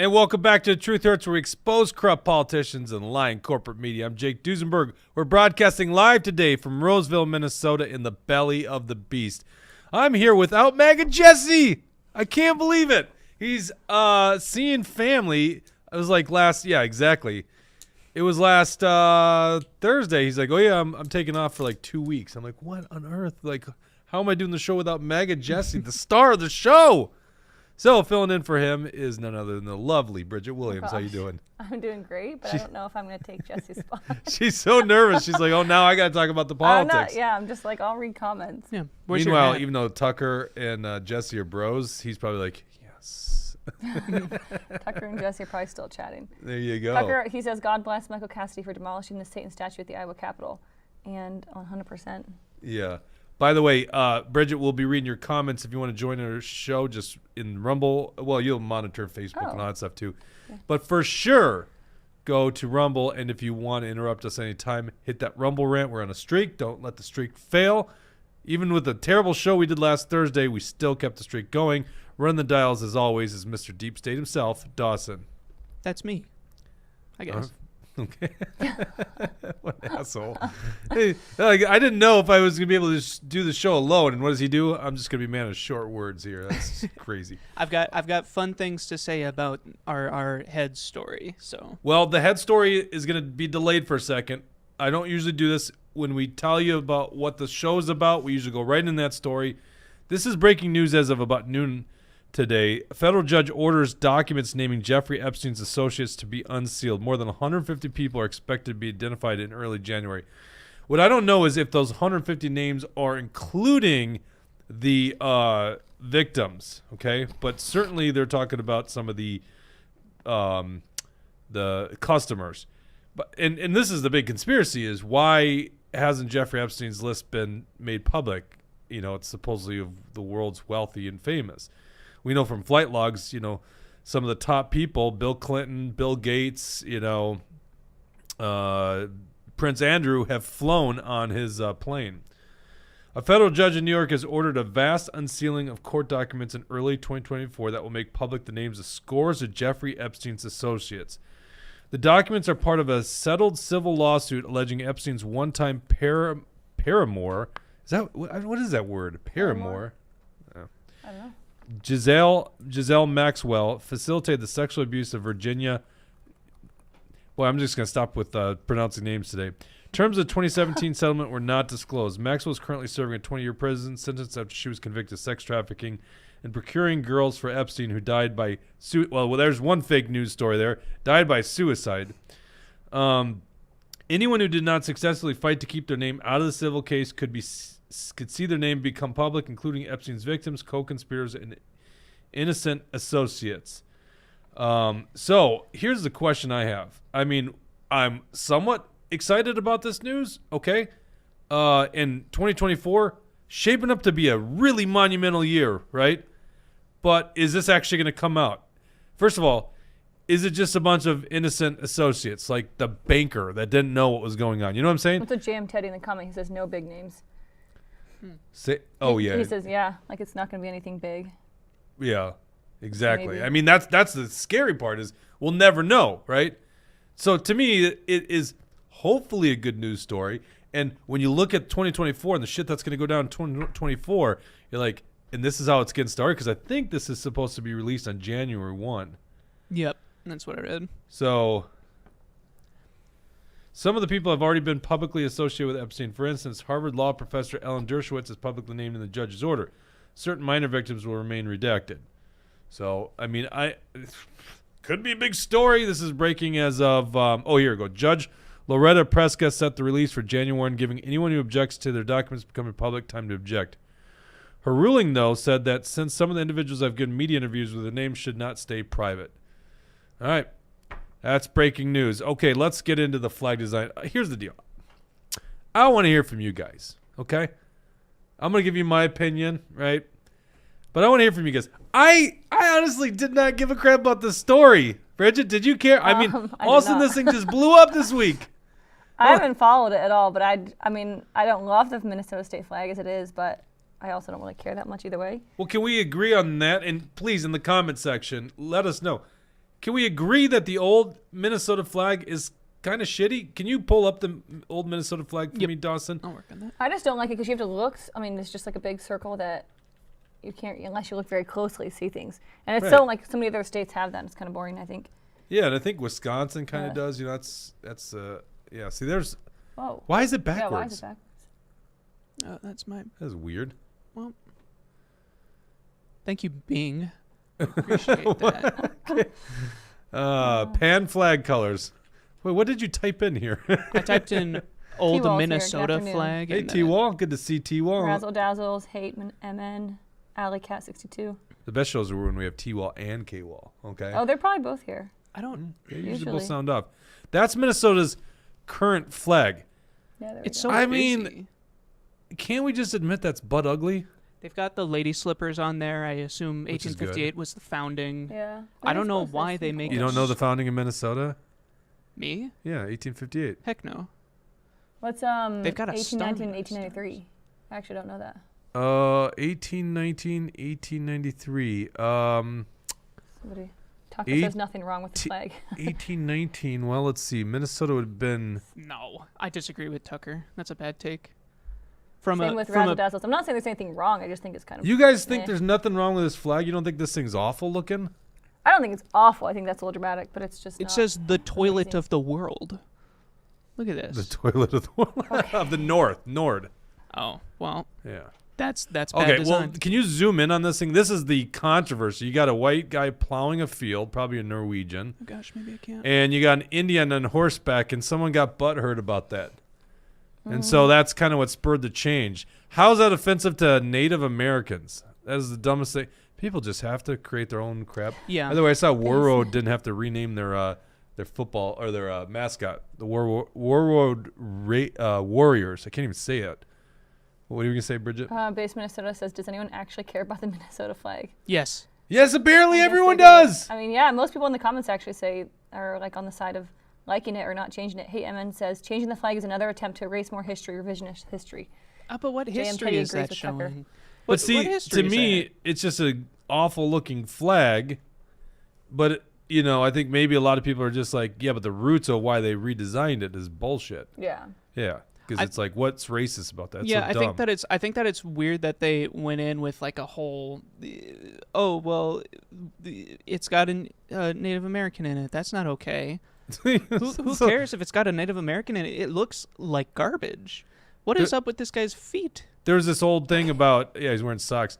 And welcome back to Truth Hurts, where we expose corrupt politicians and lying corporate media. I'm Jake Duesenberg. We're broadcasting live today from Roseville, Minnesota, in the belly of the beast. I'm here without MAGA Jesse. I can't believe it. He's seeing family. It was like exactly. It was last Thursday. He's like, oh yeah, I'm taking off for like 2 weeks. I'm like, what on earth? Like, how am I doing the show without MAGA Jesse, the star of the show? So filling in for him is none other than the lovely Bridget Williams. How you doing? I'm doing great, but I don't know if I'm going to take Jesse's spot. She's so nervous. She's like, oh, now I got to talk about the politics. I'm just like, I'll read comments. Yeah. Meanwhile, even though Tucker and Jesse are bros, he's probably like, yes. Tucker and Jesse are probably still chatting. There you go. Tucker, he says, God bless Michael Cassidy for demolishing the Satan statue at the Iowa Capitol. And 100%. Yeah. By the way, Bridget will be reading your comments if you want to join our show just in Rumble. Well, you'll monitor Facebook and all that stuff too. Yeah. But for sure, go to Rumble. And if you want to interrupt us anytime, hit that Rumble rant. We're on a streak. Don't let the streak fail. Even with the terrible show we did last Thursday, we still kept the streak going. Run the dials, as always, is Mr. Deep State himself, Dawson. That's me, I guess. Okay. What an asshole. Hey, like, I didn't know if I was going to be able to just do the show alone. And what does he do? I'm just going to be a man of short words here. That's crazy. I've got fun things to say about our head story. So well, the head story is going to be delayed for a second. I don't usually do this. When we tell you about what the show is about, we usually go right in that story. This is breaking news as of about noon today. A federal judge orders documents naming Jeffrey Epstein's associates to be unsealed. More than 150 people are expected to be identified in early January. What I don't know is if those 150 names are including the victims, okay? But certainly they're talking about some of the customers. But and this is the big conspiracy: is why hasn't Jeffrey Epstein's list been made public? You know, it's supposedly of the world's wealthy and famous. We know from flight logs, you know, some of the top people, Bill Clinton, Bill Gates, you know, Prince Andrew, have flown on his plane. A federal judge in New York has ordered a vast unsealing of court documents in early 2024 that will make public the names of scores of Jeffrey Epstein's associates. The documents are part of a settled civil lawsuit alleging Epstein's one-time paramour. What is that word? Paramour? I don't know. Giselle Maxwell facilitated the sexual abuse of Virginia. Boy, I'm just going to stop with pronouncing names today. Terms of the 2017 settlement were not disclosed. Maxwell is currently serving a 20-year prison sentence after she was convicted of sex trafficking and procuring girls for Epstein, who died by well, there's one fake news story there. Died by suicide. Anyone who did not successfully fight to keep their name out of the civil case could see their name become public, including Epstein's victims, co-conspirators, and innocent associates. So here's the question I have. I mean, I'm somewhat excited about this news, okay? In 2024, shaping up to be a really monumental year, right? But is this actually going to come out? First of all, is it just a bunch of innocent associates, like the banker that didn't know what was going on? You know what I'm saying? That's what Jam Teddy in the comment. He says no big names. He says, yeah, like it's not going to be anything big. Yeah, exactly. Maybe. I mean, that's the scary part is we'll never know, right? So to me, it is hopefully a good news story. And when you look at 2024 and the shit that's going to go down in 2024, you're like, and this is how it's getting started, because I think this is supposed to be released on January 1. Yep, that's what I read. So some of the people have already been publicly associated with Epstein. For instance, Harvard law professor Ellen Dershowitz is publicly named in the judge's order. Certain minor victims will remain redacted. So, I mean, could be a big story. This is breaking as of, here we go. Judge Loretta Preska set the release for January 1, giving anyone who objects to their documents becoming public time to object. Her ruling, though, said that since some of the individuals have given media interviews with their names should not stay private. All right. That's breaking news. Okay, let's get into the flag design. Here's the deal. I want to hear from you guys, okay? I'm going to give you my opinion, right? But I want to hear from you guys. I honestly did not give a crap about this story. Bridget, did you care? I mean, all of a sudden this thing just blew up this week. I haven't followed it at all, but I mean, I don't love the Minnesota state flag as it is, but I also don't really care that much either way. Well, can we agree on that? And please, in the comment section, let us know. can we agree that the old Minnesota flag is kind of shitty? Can you pull up the old Minnesota flag for me, Dawson? I'll work on that. I just don't like it because you have to look. I mean, it's just like a big circle that you can't, unless you look very closely, see things. And it's so like so many other states have that. It's kind of boring, I think. Yeah, and I think Wisconsin kind of does. You know, that's yeah. See, there's. Whoa. Why is it backwards? Yeah, why is it backwards? Oh, that's my. That's weird. Well, thank you, Bing. Appreciate that. Pan flag colors. Wait, what did you type in here? I typed in old T-Wall's Minnesota here. Good flag. Hey, T-Wall. Good to see T-Wall. Razzle Dazzles, Hate MN, Alley Cat 62. The best shows are when we have T-Wall and K-Wall. Okay. Oh, they're probably both here. I don't. They usually both sound off. That's Minnesota's current flag. Yeah, It's go. so I busy. mean, can't we just admit that's butt ugly? They've got the lady slippers on there. I assume Which is good. 1858 was the founding. Yeah. I don't know why they make You don't know the founding of Minnesota? Me? Yeah, 1858. Heck no. What's They've got a 1819 stone. 1893? I actually don't know that. 1819, 1893. Somebody. Tucker says nothing wrong with the flag. 1819. Well, let's see. Minnesota would have been. No, I disagree with Tucker. That's a bad take. Same with Razzle Dazzles. I'm not saying there's anything wrong. I just think it's kind of. You guys think there's nothing wrong with this flag? You don't think this thing's awful looking? I don't think it's awful. I think that's a little dramatic, but it's just. It says the toilet of the world. Look at this. The toilet of the world. Of the North. Nord. Oh, well. Yeah. That's bad okay, design. well, can you zoom in on this thing? This is the controversy. You got a white guy plowing a field, probably a Norwegian. Oh gosh, maybe I can't. And you got an Indian on horseback, and someone got butthurt about that. And so that's kind of what spurred the change. How's that offensive to Native Americans? That is the dumbest thing. People just have to create their own crap. Yeah. By the way, I saw Warroad didn't have to rename their football or their mascot, the Warroad Warriors. I can't even say it. What are you going to say, Bridget? Base Minnesota says, does anyone actually care about the Minnesota flag? Yes. Yes, apparently everyone does. I mean, yeah, most people in the comments actually say, are like on the side of liking it or not changing it. Hey, MN says, changing the flag is another attempt to erase more history, revisionist history. But what history Petty is agrees that with Tucker. showing? But see, to me, it's just an awful looking flag. But, I think maybe a lot of people are just like, yeah, but the roots of why they redesigned it is bullshit. Yeah. Yeah. Because it's like, what's racist about that? It's Yeah, so I dumb. think that it's weird that they went in with like a whole. It's got a Native American in it. That's not okay. Who cares if it's got a Native American in it? It looks like garbage. What is up with this guy's feet? There's this old thing about he's wearing socks.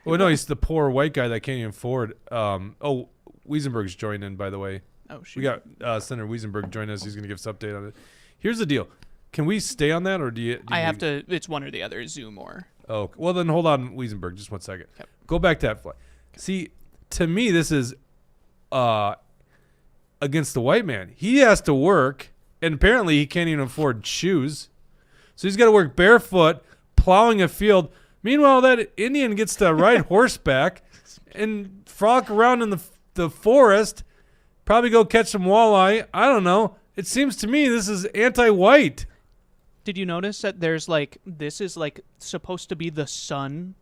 Well, no, he's the poor white guy that can't even afford. Wesenberg's joined in, by the way. Oh, shoot. We got Senator Wesenberg join us. He's going to give us an update on it. Here's the deal. Can we stay on that, or do you? I have to. It's one or the other. Zoom or. Oh, well then hold on, Wesenberg, just 1 second. Okay. Go back to that flag. See, to me, this is against the white man. He has to work, and apparently he can't even afford shoes, so he's got to work barefoot, plowing a field. Meanwhile, that Indian gets to ride horseback and frolic around in the forest, probably go catch some walleye. I don't know. It seems to me this is anti-white. Did you notice that this is like supposed to be the sun,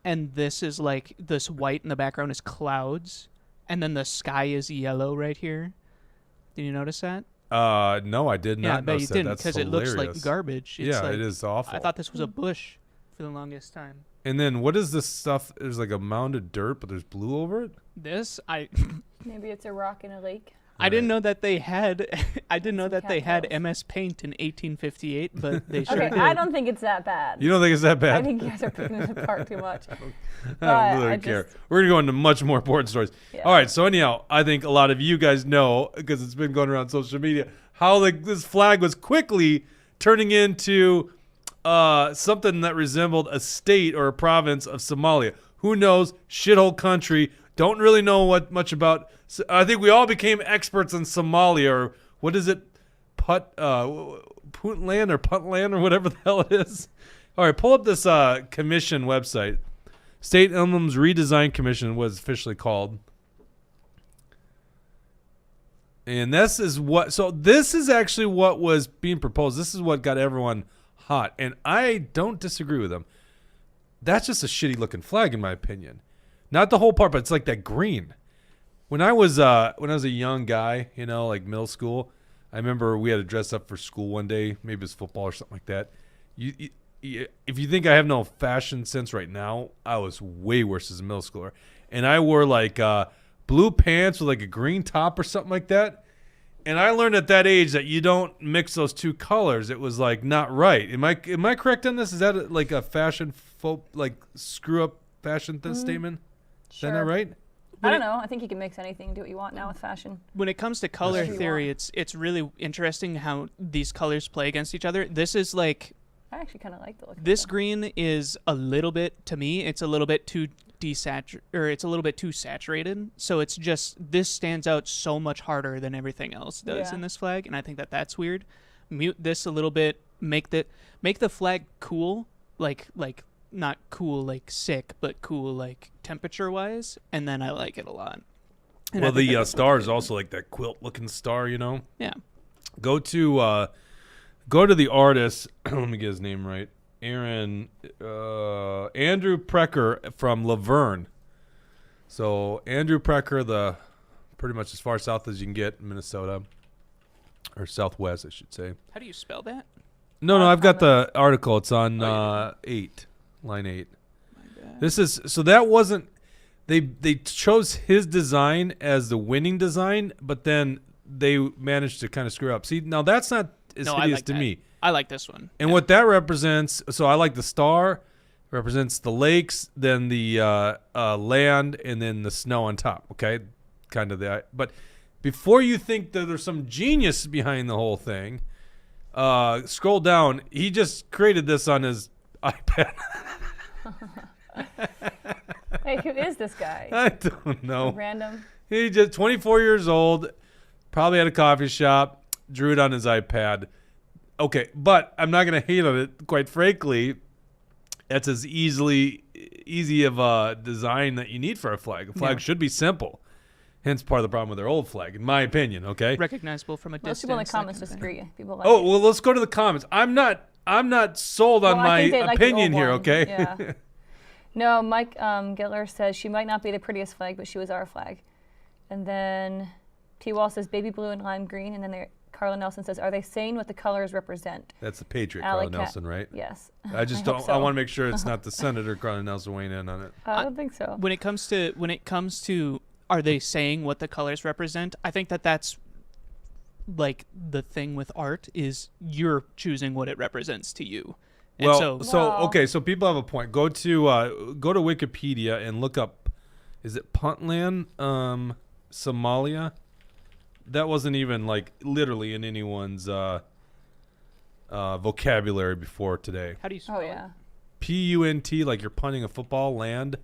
and this is like this white in the background is clouds, and then the sky is yellow right here? Did you notice that? No, I did not. Yeah, I bet you notice that. didn't That's because it looks like hilarious. garbage. It's Yeah, like, it is awful. I thought this was a bush for the longest time. And then what is this stuff? There's like a mound of dirt, but there's blue over it. Maybe it's a rock in a lake. I didn't know that they had. I didn't know that they had Capitals. MS Paint in 1858, but they sure Okay, did. I don't think it's that bad. You don't think it's that bad? I think you guys are picking it apart too much. I don't really care. We're gonna go into much more important stories. Yeah. All right. So anyhow, I think a lot of you guys know because it's been going around social media how this flag was quickly turning into something that resembled a state or a province of Somalia. Who knows? Shithole country. Don't really know much about. I think we all became experts in Somalia, or what is it, Puntland or Puntland or whatever the hell it is. All right, pull up this commission website. State Emblems Redesign Commission was officially called. And this is actually what was being proposed. This is what got everyone hot. And I don't disagree with them. That's just a shitty looking flag in my opinion. Not the whole part, but it's like that green. When I was a young guy, like middle school, I remember we had to dress up for school one day. Maybe it was football or something like that. If you think I have no fashion sense right now, I was way worse as a middle schooler. And I wore like blue pants with like a green top or something like that. And I learned at that age that you don't mix those two colors. It was like not right. Am I correct on this? Is that like a fashion screw up fashion statement? Is that not right? I don't know. I think you can mix anything, do what you want now with fashion. When it comes to color theory, it's really interesting how these colors play against each other. This is like I actually kind of like the look. This green is a little bit, to me, it's a little bit too it's a little bit too saturated. So it's just, this stands out so much harder than everything else does in this flag, and I think that that's weird. Mute this a little bit, make the flag cool, like not cool like sick, but cool like temperature wise, and then I like it a lot. And well, the star is also like that quilt looking star, Yeah. Go to the artist. Let me get his name right. Andrew Precker from Laverne. So Andrew Precker, pretty much as far south as you can get in Minnesota, or southwest, I should say. How do you spell that? No, I've got the article. It's on line 8. This is so that wasn't. They chose his design as the winning design, but then they managed to kind of screw up. See, now that's not as hideous to me. I like this one. And what that represents, so I like the star, represents the lakes, then the land, and then the snow on top. Okay, kind of that. But before you think that there's some genius behind the whole thing, scroll down. He just created this on his iPad. Hey, who is this guy? I don't know. Random. He just 24 years old, probably at a coffee shop, drew it on his iPad. Okay, but I'm not going to hate on it. Quite frankly, that's as easy of a design that you need for a flag. A flag should be simple. Hence part of the problem with their old flag, in my opinion, okay? Recognizable from a distance. Most people in the comments disagree. People like well, let's go to the comments. I'm not sold on my opinion here, okay? Yeah. No, Mike Gittler says she might not be the prettiest flag, but she was our flag. And then T. Wall says baby blue and lime green. And then Carla Nelson says, are they saying what the colors represent? That's the Patriot, Carla Nelson, right? Yes. I just don't. So. I want to make sure it's not the Senator Carla Nelson weighing in on it. I don't think so. When it comes to, are they saying what the colors represent? I think that's like the thing with art is you're choosing what it represents to you. And okay, so people have a point. Go to Wikipedia and look up. Is it Puntland, Somalia? That wasn't even like literally in anyone's vocabulary before today. How do you spell it? Punt, like you're punting a football, land.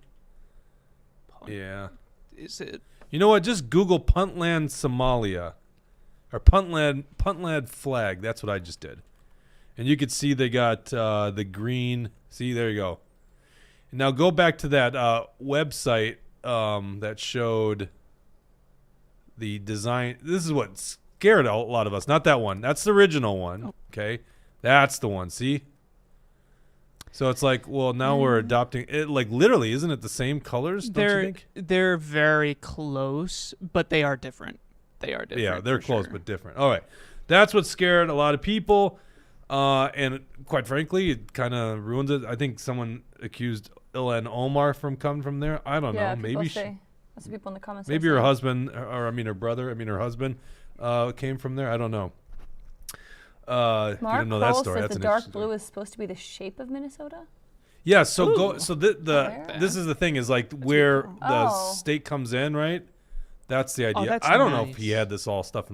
Yeah. Is it? You know what? Just Google Puntland, Somalia, or Puntland flag. That's what I just did. And you could see they got the green. See, there you go. And now go back to that website that showed the design. This is what scared a lot of us. Not that one. That's the original one. Oh. Okay. That's the one. See? So it's like, well, now we're adopting it. Like literally, isn't it the same colors? Don't you think? They're very close, but they are different. Yeah, they're close but different. All right. That's what scared a lot of people. And quite frankly, it kind of ruins it. I think someone accused Ilhan Omar from coming from there. I don't know. Maybe that's what people in the comments. Maybe her husband, or her husband, came from there. I don't know. Mark you don't know that story. Says the dark blue is supposed to be the shape of Minnesota. Yeah. So this is the thing is like that's where the state comes in, right? That's the idea. I don't know if he had this all stuff.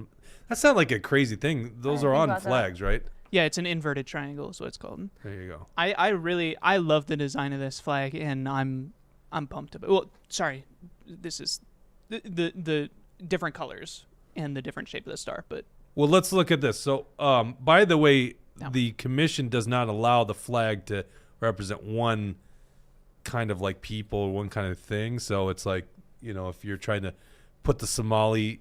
That's not like a crazy thing. Those are on flags, right? Yeah, it's an inverted triangle is what it's called. There you go. I love the design of this flag, and I'm pumped about it. Well, sorry, this is the different colors and the different shape of the star. But well, let's look at this. So, by the way, the commission does not allow the flag to represent one kind of like people, one kind of thing. So it's like, if you're trying to put the Somali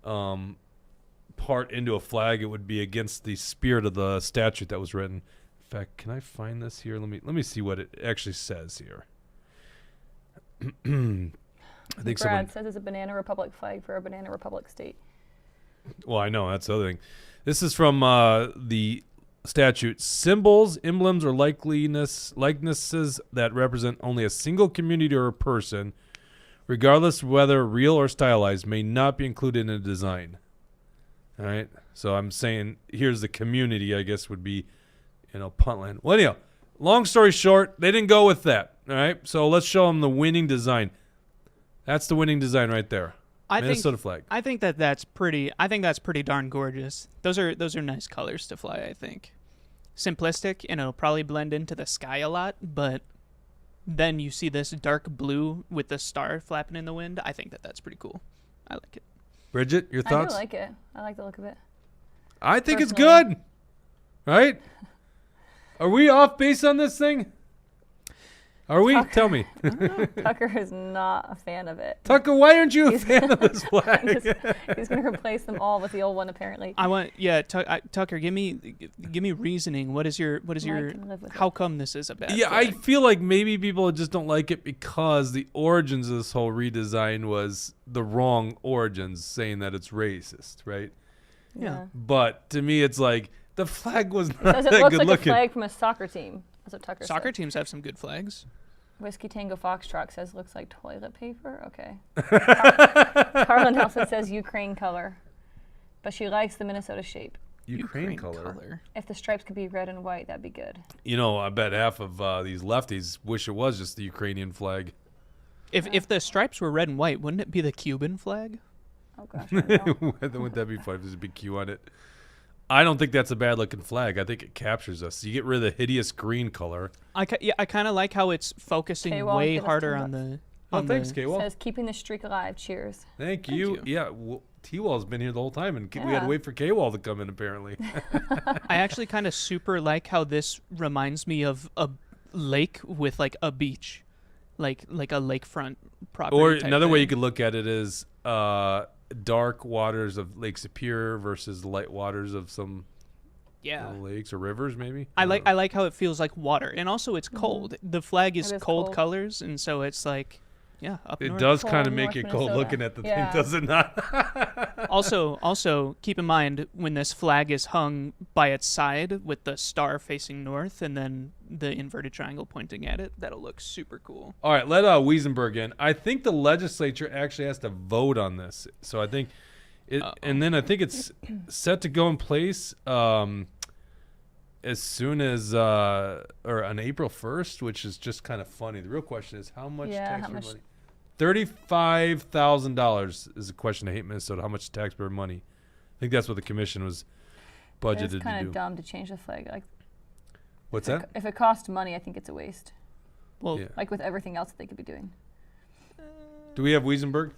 part into a flag, it would be against the spirit of the statute that was written. In fact, can I find this here? Let me see what it actually says here. I think Brad says it's a Banana Republic flag for a Banana Republic state. Well, I know that's the other thing. This is from the statute. Symbols, emblems, or likenesses that represent only a single community or a person, regardless of whether real or stylized, may not be included in a design. All right. So I'm saying here's the community. I guess would be, Puntland. Well, anyhow, long story short, they didn't go with that. All right. So let's show them the winning design. That's the winning design right there. Minnesota flag. I think that's pretty. I think that's pretty darn gorgeous. Those are nice colors to fly. I think simplistic, and it'll probably blend into the sky a lot. But then you see this dark blue with the star flapping in the wind. I think that's pretty cool. I like it. Bridget, your thoughts? I do like it. I like the look of it. I think it's good. Right? Are we off base on this thing? Are we? Tucker. Tell me. Tucker is not a fan of it. Tucker, why aren't you a fan of this flag? He's going to replace them all with the old one, apparently. Tucker, give me reasoning. What is your how come this is a bad Yeah, flag? I feel like maybe people just don't like it because the origins of this whole redesign was the wrong origins, saying that it's racist, right? Yeah. But to me, it's like the flag was not It says it that looks good like looking. a flag from a soccer team. That's what Tucker Soccer said. teams have some good flags. Whiskey Tango Foxtrot says looks like toilet paper. Okay. Carla Nelson says Ukraine color, but she likes the Minnesota shape. Ukraine color. If the stripes could be red and white, that'd be good. I bet half of these lefties wish it was just the Ukrainian flag. If the stripes were red and white, wouldn't it be the Cuban flag? Oh gosh. I don't know. Wouldn't that be funny if there's a big Q on it? I don't think that's a bad looking flag. I think it captures us. You get rid of the hideous green color. I kind of like how it's focusing K-Wall, way give us harder $10. on the. Oh, on thanks, the, K-Wall. Says keeping the streak alive. Cheers. Thank you. you. Yeah, well, T-Wall's been here the whole time, and we had to Yeah. wait for K-Wall to come in, apparently. I actually kind of super like how this reminds me of a lake with like a beach, like a lakefront property. Or type another way thing. you could look at it is dark waters of Lake Superior versus the light waters of some lakes or rivers, maybe. I like how it feels like water, and also it's cold. The flag is It is cold cold. colors, and so it's like, up It north. does Cold kind of North make it cold Minnesota. looking at the Yeah. thing, does it not? Also, keep in mind when this flag is hung by its side with the star facing north and then the inverted triangle pointing at it, that'll look super cool. All right, let Wesenberg in. I think the legislature actually has to vote on this. So I think it, and then I think it's set to go in place as soon as or on April 1st, which is just kind of funny. The real question is how much taxpayer money? $35,000 is a question. I hate Minnesota. How much taxpayer money? I think that's what the commission was budgeted It's to kind do. of dumb to change the flag. Like, What's that? if it costs money, I think it's a waste. Well, Yeah. Like with everything else that they could be doing. Do we have Wesenberg?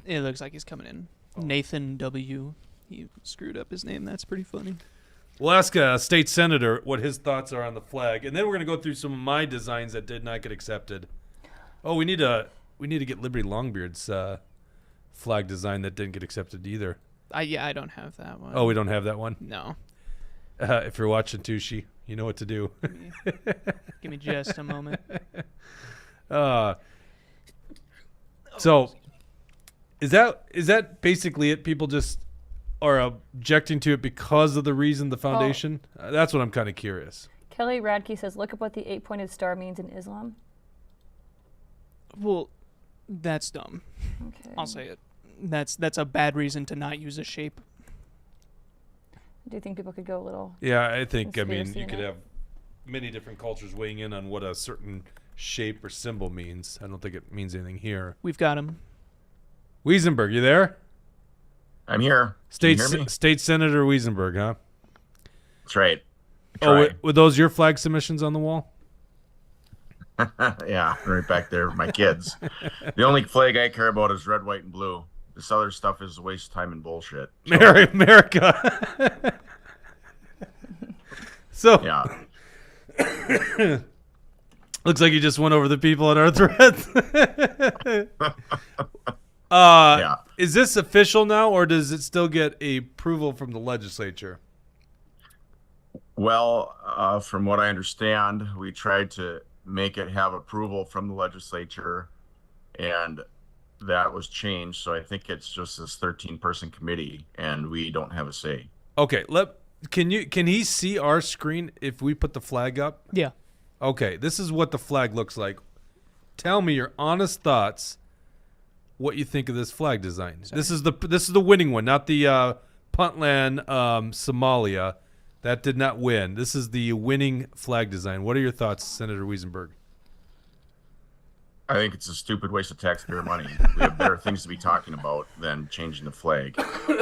it looks like he's coming in. Nathan W. He screwed up his name. That's pretty funny. We'll ask a state senator what his thoughts are on the flag, and then we're going to go through some of my designs that did not get accepted. Oh, we need to get Liberty Longbeard's flag design that didn't get accepted either. I don't have that one. Oh, we don't have that one. No. If you're watching Tushy, you know what to do. Give me just a moment. So, is that basically it? People just are objecting to it because of the reason the foundation. That's what I'm kind of curious. Kelly Radke says, look up what the 8-pointed star means in Islam. Well, that's dumb. Okay. I'll say it. That's a bad reason to not use a shape. Do you think people could go a little? Yeah, I think. I mean, Conspiracy you in could it. have many different cultures weighing in on what a certain shape or symbol means. I don't think it means anything here. We've got him. Wesenberg, you there? I'm here. State Can you hear me? State Senator Wesenberg, huh? That's right. Oh, Try. were those your flag submissions on the wall? Yeah, right back there with my kids. The only flag I care about is red, white, and blue. This other stuff is a waste of time and bullshit. So, America. So yeah. looks like you just went over the people on our threads. Yeah. Is this official now, or does it still get a approval from the legislature? Well, from what I understand, we tried to make it have approval from the legislature, and that was changed. So I think it's just this 13-person committee, and we don't have a say. Okay, can he see our screen if we put the flag up? Yeah. Okay, this is what the flag looks like. Tell me your honest thoughts. What you think of this flag design? Sorry. This is the winning one, not the Puntland Somalia. That did not win. This is the winning flag design. What are your thoughts, Senator Wesenberg? I think it's a stupid waste of taxpayer money. We have better things to be talking about than changing the flag.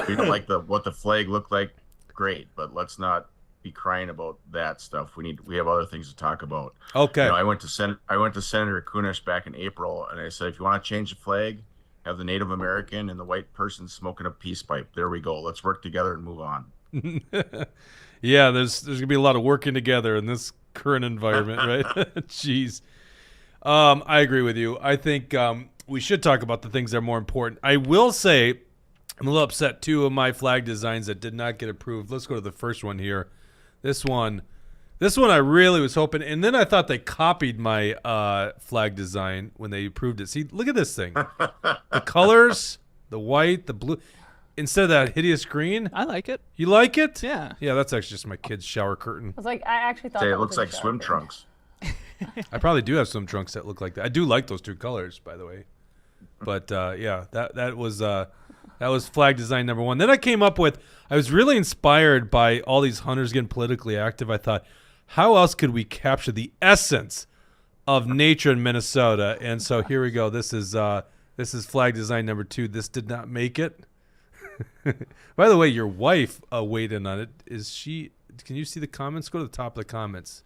We don't like what the flag looked like. Great, but let's not be crying about that stuff. We have other things to talk about. Okay. I went to Senator Kunish back in April, and I said, if you want to change the flag, have the Native American and the white person smoking a peace pipe. There we go. Let's work together and move on. Yeah, there's gonna be a lot of working together in this current environment, right? Jeez. I agree with you. I think we should talk about the things that are more important. I will say I'm a little upset. 2 of my flag designs that did not get approved. Let's go to the first one here. This one I really was hoping, and then I thought they copied my flag design when they approved it. See, look at this thing. The colors, the white, the blue, instead of that hideous green. I like it. You like it? Yeah. Yeah, that's actually just my kid's shower curtain. I was like, I actually thought Say, that it looks was a like swim shower. trunks. I probably do have some trunks that look like that. I do like those 2 colors, by the way. But yeah, that was flag design number 1. Then I came up with, I was really inspired by all these hunters getting politically active. I thought, how else could we capture the essence of nature in Minnesota? And so here we go. This is flag design number 2. This did not make it. By the way, your wife weighed in on it. Is she? Can you see the comments? Go to the top of the comments.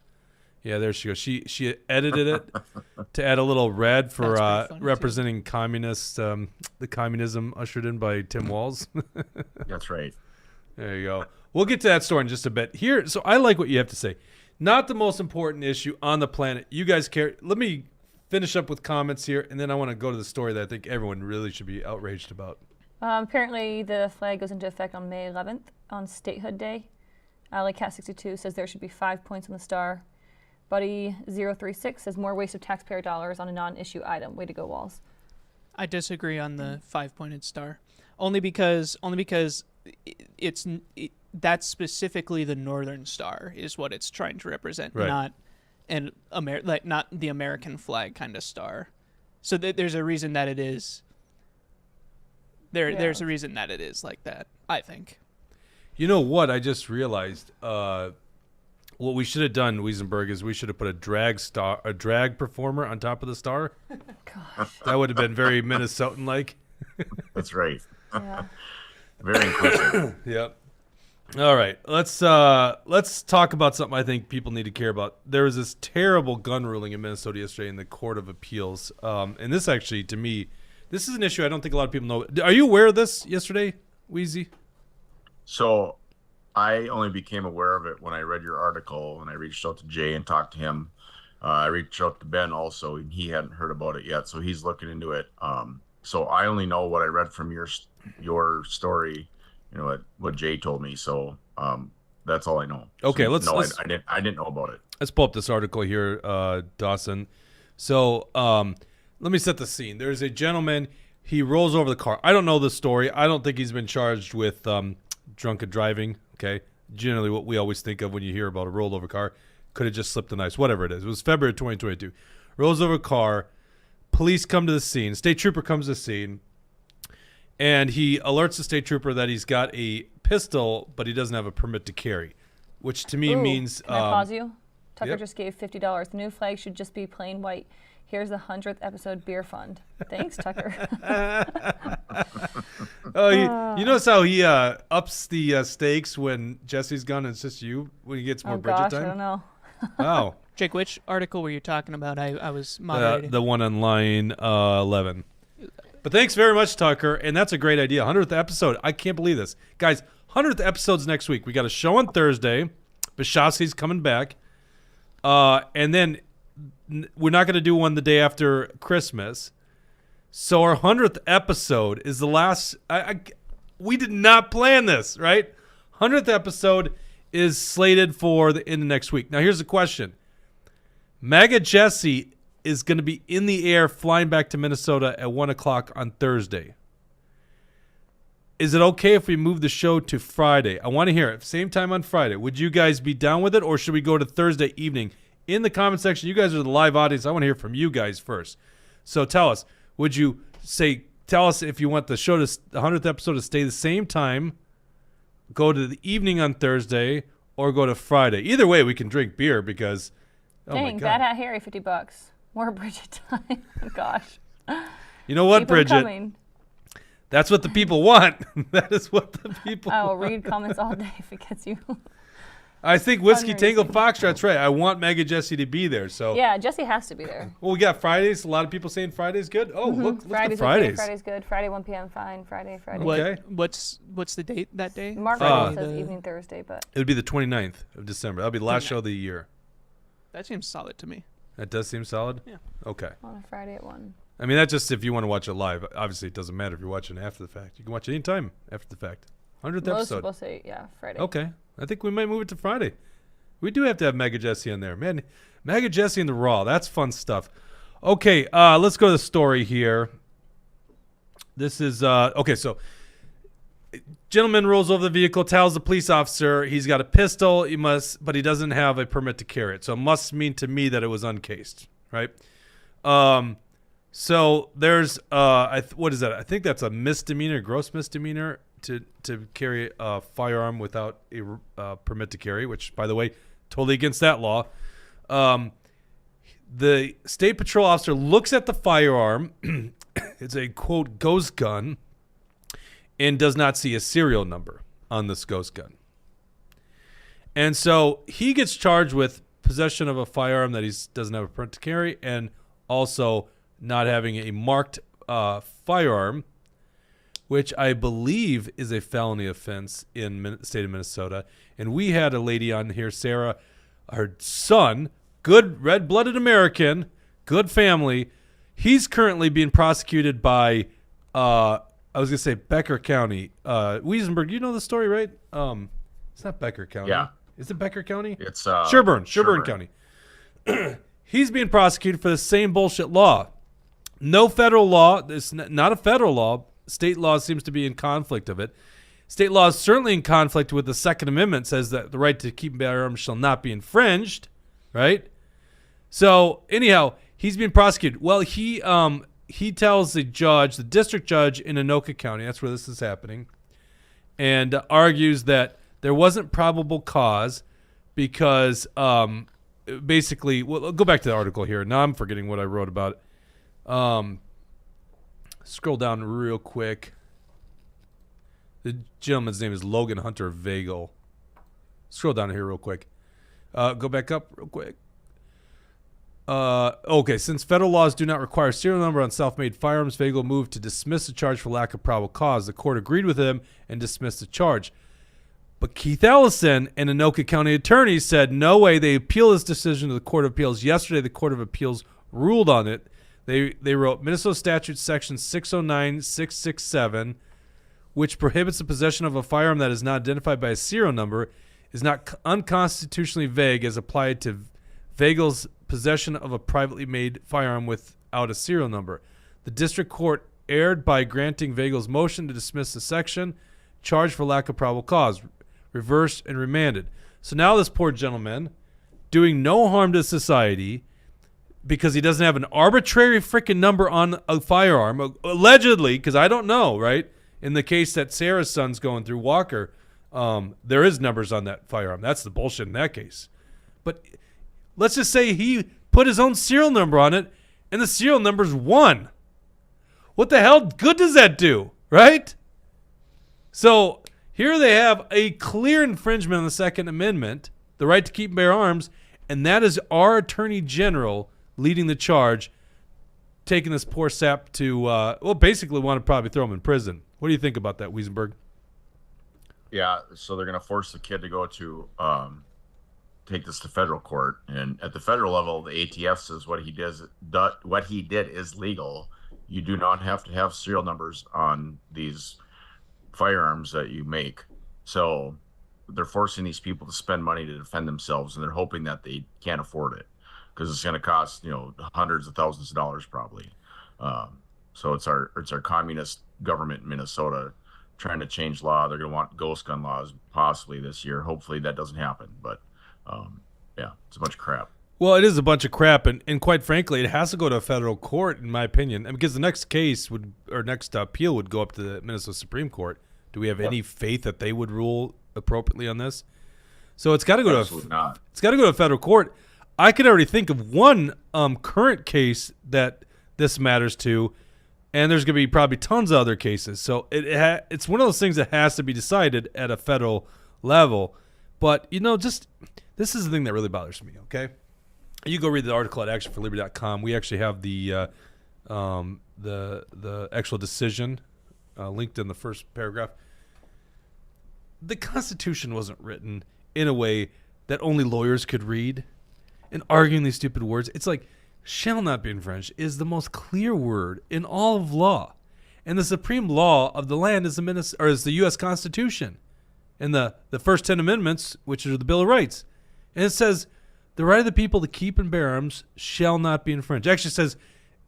Yeah, there she goes. She edited it to add a little red for That's pretty funny, representing communist, the communism ushered in by Tim Walz. That's right. There you go. We'll get to that story in just a bit. Here, so I like what you have to say. Not the most important issue on the planet. You guys care. Let me finish up with comments here, and then I want to go to the story that I think everyone really should be outraged about. Apparently, the flag goes into effect on May 11th on Statehood Day. AlleyCat62 says there should be 5 points on the star. Buddy036 says more waste of taxpayer dollars on a non-issue item. Way to go, Walls. I disagree on the 5-pointed star, only because that's specifically the Northern Star is what it's trying to represent, right. not the American flag kind of star. So there's a reason that it is. There's a reason that it is like that, I think. You know what? I just realized what we should have done, Wesenberg, is we should have put a drag performer on top of the star. Gosh. That would have been very Minnesotan-like. That's right. Yeah. Very inclusive. Yep. All right. Let's talk about something I think people need to care about. There was this terrible gun ruling in Minnesota yesterday in the Court of Appeals. And this actually, to me, this is an issue I don't think a lot of people know. Are you aware of this yesterday, Weezy? So I only became aware of it when I read your article and I reached out to Jay and talked to him. I reached out to Ben also, and he hadn't heard about it yet, so he's looking into it. So I only know what I read from your story, you know, what Jay told me. So that's all I know. Okay, so, I didn't know about it. Let's pull up this article here, Dawson. So let me set the scene. There's a gentleman. He rolls over the car. I don't know the story. I don't think he's been charged with drunken driving. Okay, generally what we always think of when you hear about a rolled over car. Could have just slipped on ice. Whatever it is. It was February 2022. Rolls over a car. Police come to the scene. State trooper comes to the scene. And he alerts the state trooper that he's got a pistol, but he doesn't have a permit to carry. Which to me means... Can I pause you? Tucker yep. just gave $50. The new flag should just be plain white. Here's the 100th episode beer fund. Thanks, Tucker. Oh, you notice how he ups the stakes when Jesse's gone and it's just you when he gets more budget gosh, time? I don't know. Wow. Jake, which article were you talking about? I was moderating. The one on line 11. But thanks very much, Tucker. And that's a great idea. 100th episode. I can't believe this. Guys, 100th episode's next week. We got a show on Thursday. Bashowski's coming back. And then we're not going to do one the day after Christmas. So our 100th episode is the last. We did not plan this, right? 100th episode is slated for the end of next week. Now, here's the question. MAGA Jesse is going to be in the air flying back to Minnesota at 1 o'clock on Thursday. Is it okay if we move the show to Friday? I want to hear it. Same time on Friday. Would you guys be down with it, or should we go to Thursday evening? In the comment section, you guys are the live audience. I want to hear from you guys first. So tell us, tell us if you want the show to the 100th episode to stay the same time, go to the evening on Thursday, or go to Friday. Either way, we can drink beer because, oh my Dang, God. Bad Hat Harry, $50. More Bridget time. Oh, gosh. You know what, Keep 'em Bridget? coming. That's what the people want. That is what the people I will want. read comments all day if it gets you. I think Whiskey Fundraising. Tango Foxtrot's right. I want Mega Jesse to be there. So Yeah, Jesse has to be there. Well, we got Fridays. A lot of people saying Friday's good. Oh, look at Friday's Fridays. okay, Friday's good. Friday 1 p.m. fine. Friday. Okay. What's the date that day? Mark Friday says the- evening Thursday, but It would be the 29th of December. That'll be the last show of the year. That seems solid to me. That does seem solid? Yeah. Okay. on a Friday at 1. I mean, that's just if you want to watch it live. Obviously, it doesn't matter if you're watching after the fact. You can watch it anytime after the fact. 100th Most episode. people say, yeah, Friday. Okay. I think we might move it to Friday. We do have to have Mega Jesse in there. Man, Mega Jesse and the Raw. That's fun stuff. Okay, let's go to the story here. This is, okay, so gentleman rolls over the vehicle, tells the police officer he's got a pistol, but he doesn't have a permit to carry it. So it must mean to me that it was uncased, right? So there's, what is that? I think that's a misdemeanor, gross misdemeanor to carry a firearm without a permit to carry, which, by the way, totally against that law. The state patrol officer looks at the firearm. It's a, quote, ghost gun, and does not see a serial number on this ghost gun. And so he gets charged with possession of a firearm that he doesn't have a permit to carry, and also not having a marked firearm, which I believe is a felony offense in the state of Minnesota. And we had a lady on here, Sarah, her son, good red-blooded American, good family. He's currently being prosecuted by, I was going to say Becker County. Wesenberg, you know the story, right? It's not Becker County. Yeah. Is it Becker County? It's Sherburne County. He's being prosecuted for the same bullshit law. No federal law. It's not a federal law. State law seems to be in conflict of it. State law is certainly in conflict with the Second Amendment, says that the right to keep and bear arms shall not be infringed, right? So anyhow, he's being prosecuted. Well, he tells the judge, the district judge in Anoka County, that's where this is happening, and argues that there wasn't probable cause because basically, well, I'll go back to the article here. Now I'm forgetting what I wrote about it. Scroll down real quick. The gentleman's name is Logan Hunter Vagel. Scroll down here real quick. Go back up real quick. Okay, since federal laws do not require serial number on self-made firearms, Vagel moved to dismiss the charge for lack of probable cause. The court agreed with him and dismissed the charge. But Keith Ellison and Anoka County attorneys said no way. They appealed his decision to the Court of Appeals. Yesterday, the Court of Appeals ruled on it. They wrote Minnesota Statute Section 609-667, which prohibits the possession of a firearm that is not identified by a serial number, is not unconstitutionally vague as applied to Vagel's possession of a privately made firearm without a serial number. The district court erred by granting Vagel's motion to dismiss the section, charged for lack of probable cause, reversed and remanded. So now this poor gentleman, doing no harm to society, because he doesn't have an arbitrary freaking number on a firearm, allegedly, because I don't know, right? In the case that Sarah's son's going through, Walker, there is numbers on that firearm. That's the bullshit in that case. But let's just say he put his own serial number on it, and the serial number's 1. What the hell good does that do, right? So here they have a clear infringement on the Second Amendment, the right to keep and bear arms, and that is our Attorney General leading the charge, taking this poor sap to, basically want to probably throw him in prison. What do you think about that, Wesenberg? Yeah, so they're going to force the kid to go to take this to federal court, and at the federal level, the ATF says what he did is legal. You do not have to have serial numbers on these firearms that you make. So they're forcing these people to spend money to defend themselves, and they're hoping that they can't afford it. because it's going to cost hundreds of thousands of dollars probably. So it's our communist government in Minnesota trying to change law. They're going to want ghost gun laws possibly this year. Hopefully that doesn't happen, but yeah, it's a bunch of crap. Well, it is a bunch of crap, and quite frankly, it has to go to a federal court, in my opinion, and because the next case next appeal would go up to the Minnesota Supreme Court. Do we have any faith that they would rule appropriately on this? So it's got to go it's got to go to a federal court. I could already think of one current case that this matters to, and there's going to be probably tons of other cases. So it's one of those things that has to be decided at a federal level. But just this is the thing that really bothers me. Okay. You go read the article at actionforliberty.com. We actually have the actual decision linked in the first paragraph. The Constitution wasn't written in a way that only lawyers could read. And arguing these stupid words, it's like shall not be infringed is the most clear word in all of law. And the supreme law of the land is the U.S. Constitution and the first 10 amendments, which are the Bill of Rights. And it says, the right of the people to keep and bear arms shall not be infringed. It actually says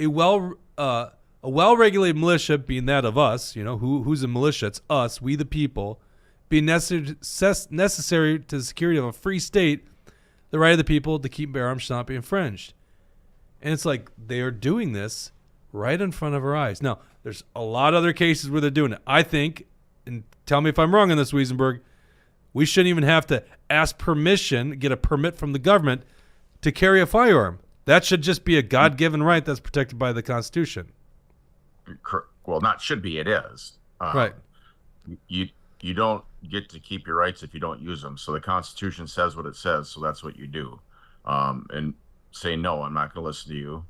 a well-regulated militia, being that of us, who's a militia? It's us, we the people, being necessary to the security of a free state, the right of the people to keep and bear arms shall not be infringed. And it's like they are doing this right in front of our eyes. Now, there's a lot of other cases where they're doing it. I think, and tell me if I'm wrong on this, Wesenberg, we shouldn't even have to ask permission, get a permit from the government to carry a firearm. That should just be a God-given right that's protected by the Constitution. Well, not should be, it is. Right. You don't get to keep your rights if you don't use them. So the Constitution says what it says, so that's what you do. And say, no, I'm not going to listen to you,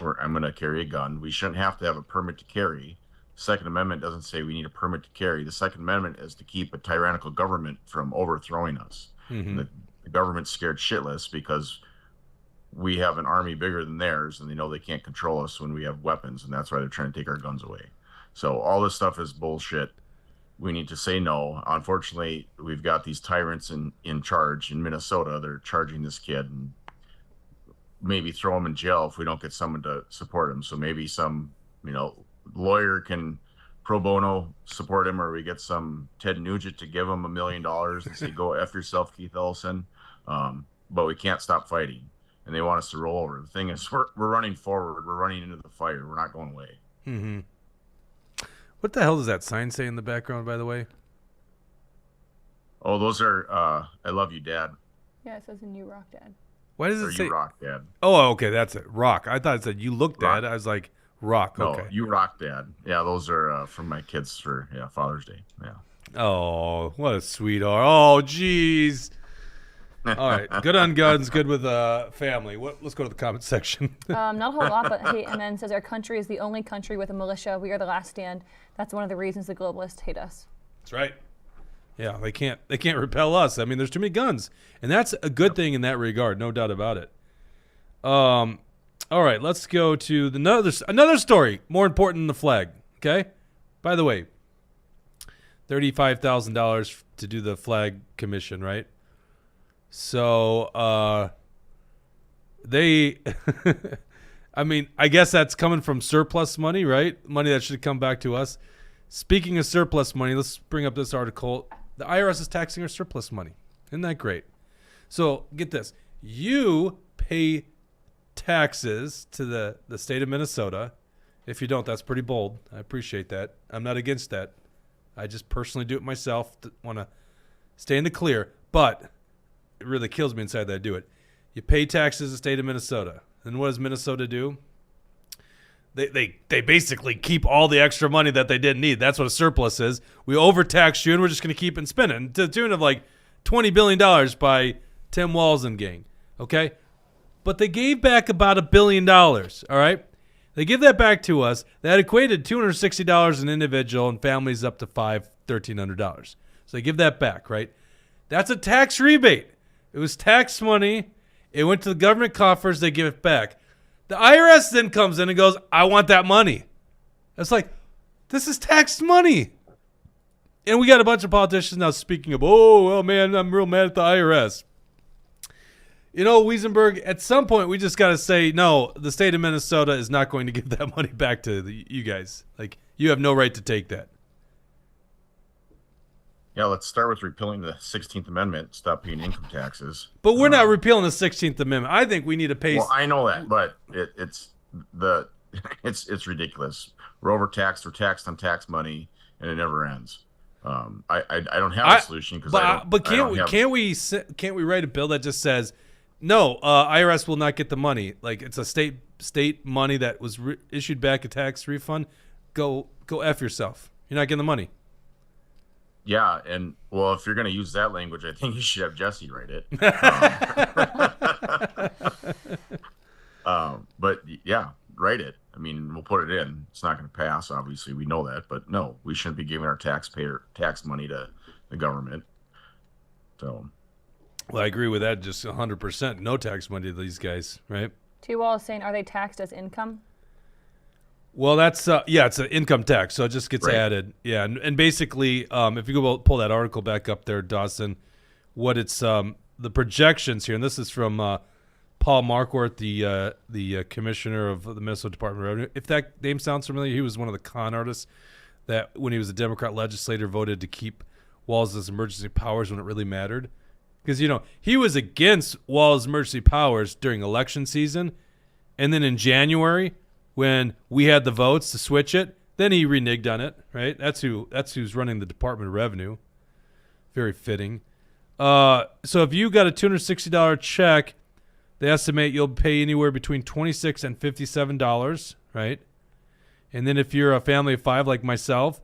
or I'm going to carry a gun. We shouldn't have to have a permit to carry. Second Amendment doesn't say we need a permit to carry. The Second Amendment is to keep a tyrannical government from overthrowing us. Mm-hmm. The government's scared shitless because we have an army bigger than theirs, and they know they can't control us when we have weapons, and that's why they're trying to take our guns away. So all this stuff is bullshit. We need to say no. Unfortunately, we've got these tyrants in charge in Minnesota. They're charging this kid and maybe throw him in jail if we don't get someone to support him. So maybe some, lawyer can pro bono support him, or we get some Ted Nugent to give him $1 million and say, go F yourself, Keith Ellison. But we can't stop fighting, and they want us to roll over. The thing is, we're running forward. We're running into the fire. We're not going away. Mm-hmm. What the hell does that sign say in the background, by the way? Oh, those are I love you, Dad. Yeah, it says, and you rock, Dad. Why does it say you rock, Dad? Oh, okay, that's it. Rock. I thought it said you look, Dad. I was like, rock. No, okay. You rock, Dad. Yeah, those are from my kids for Father's Day. Yeah. Oh, what a sweetheart. Oh, jeez. All right, good on guns, good with family. Let's go to the comment section. Not a whole lot, but hey, and then says our country is the only country with a militia. We are the last stand. That's one of the reasons the globalists hate us. That's right. Yeah, they can't repel us. I mean, there's too many guns, and that's a good thing in that regard, no doubt about it. All right, let's go to another story more important than the flag. Okay, by the way, $35,000 to do the flag commission, right? So they, I mean, I guess that's coming from surplus money, right? Money that should come back to us. Speaking of surplus money, let's bring up this article. The IRS is taxing our surplus money. Isn't that great? So get this. You pay taxes to the state of Minnesota. If you don't, that's pretty bold. I appreciate that. I'm not against that. I just personally do it myself. Want to stay in the clear. But it really kills me inside that I do it. You pay taxes to the state of Minnesota. And what does Minnesota do? They basically keep all the extra money that they didn't need. That's what a surplus is. We overtaxed you, and we're just going to keep it spending to the tune of like $20 billion by Tim Walz and gang. Okay? But they gave back about $1 billion. All right? They give that back to us. That equated $260 an individual, and families up to $1,300. So they give that back, right? That's a tax rebate. It was tax money. It went to the government coffers. They give it back. The IRS then comes in and goes, I want that money. It's like, this is tax money. And we got a bunch of politicians now speaking of, oh, well, man, I'm real mad at the IRS. You know, Wesenberg, at some point we just got to say, no, the state of Minnesota is not going to give that money back to you guys. Like, you have no right to take that. Yeah, let's start with repealing the 16th Amendment, stop paying income taxes. But we're not repealing the 16th Amendment. I think we need to pay. Well, I know that, but it's ridiculous. We're overtaxed. We're taxed on tax money, and it never ends. I don't have a solution because can't we write a bill that just says, no, IRS will not get the money. Like, it's a state money that was issued back a tax refund. Go F yourself. You're not getting the money. Yeah, and well, if you're going to use that language, I think you should have Jesse write it. But yeah, write it. I mean, we'll put it in. It's not going to pass, obviously. We know that. But no, we shouldn't be giving our taxpayer tax money to the government. So, well, I agree with that. Just 100%. No tax money to these guys, right? T-Wall is saying, are they taxed as income? Well, that's it's an income tax, so it just gets added. Yeah, and basically, if you go pull that article back up there, Dawson, what it's the projections here, and this is from Paul Marquardt, the commissioner of the Minnesota Department of Revenue. If that name sounds familiar, he was one of the con artists that, when he was a Democrat legislator, voted to keep Walz's emergency powers when it really mattered, because he was against Walz's emergency powers during election season, and then in January, when we had the votes to switch it, then he reneged on it, right? That's who's running the Department of Revenue. Very fitting. So if you got a $260 check, they estimate you'll pay anywhere between $26 and $57, right? And then if you're a family of 5 like myself,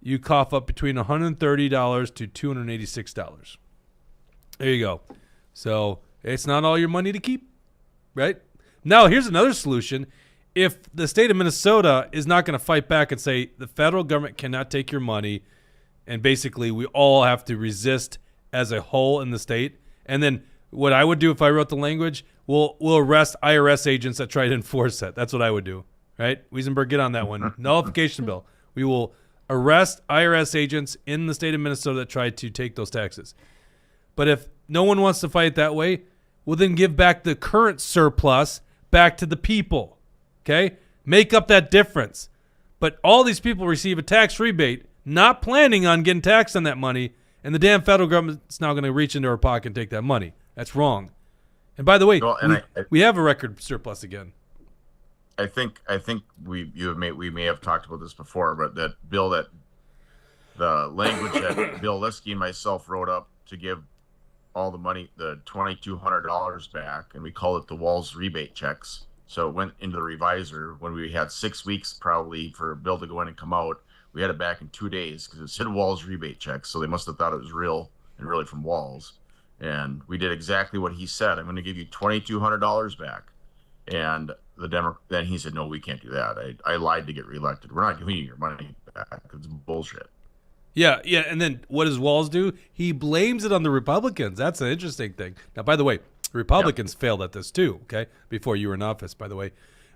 you cough up between $130 to $286. There you go. So it's not all your money to keep, right? Now, here's another solution. If the state of Minnesota is not going to fight back and say the federal government cannot take your money, and basically we all have to resist as a whole in the state, and then what I would do if I wrote the language, we'll arrest IRS agents that try to enforce that. That's what I would do, right? Wesenberg, get on that one. Nullification bill. We will arrest IRS agents in the state of Minnesota that try to take those taxes. But if no one wants to fight that way, we'll then give back the current surplus back to the people. Okay? Make up that difference. But all these people receive a tax rebate, not planning on getting taxed on that money, and the damn federal government's now going to reach into our pocket and take that money. That's wrong. And by the way, we have a record surplus again. I think we may have talked about this before, but that bill, that the language that Bill Liskey and myself wrote up to give all the money, the $2,200 back, and we call it the Walz rebate checks. So it went into the revisor when we had 6 weeks probably for a bill to go in and come out. We had it back in 2 days because it said Walz rebate checks. So they must have thought it was real and really from Walz. And we did exactly what he said. I'm going to give you $2,200 back. And then he said, no, we can't do that. I lied to get reelected. We're not giving you your money back. It's bullshit. Yeah. And then what does Walz do? He blames it on the Republicans. That's an interesting thing. Now, by the way, Republicans failed at this too, okay? Before you were in office, by the way.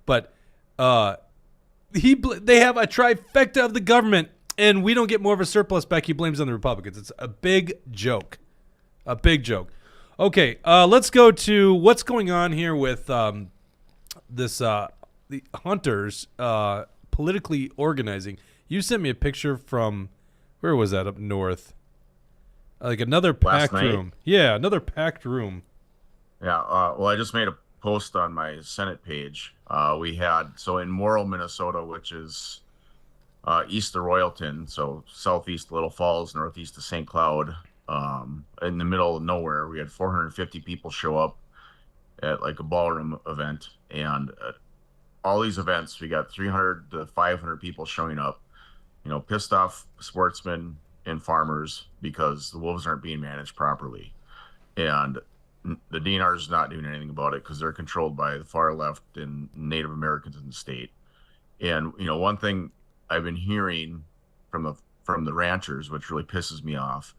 But they have a trifecta of the government, and we don't get more of a surplus back. He blames on the Republicans. It's a big joke. A big joke. Okay, let's go to what's going on here with the hunters politically organizing. You sent me a picture from, where was that, up north? Like another packed room. Yeah, another packed room. Yeah, well, I just made a post on my Senate page. We had, so in Morrill, Minnesota, which is east of Royalton, so southeast Little Falls, northeast of St. Cloud, in the middle of nowhere, we had 450 people show up at like a ballroom event. And all these events, we got 300 to 500 people showing up, pissed off sportsmen and farmers because the wolves aren't being managed properly. And the DNR is not doing anything about it because they're controlled by the far left and Native Americans in the state. And one thing I've been hearing from the ranchers, which really pisses me off,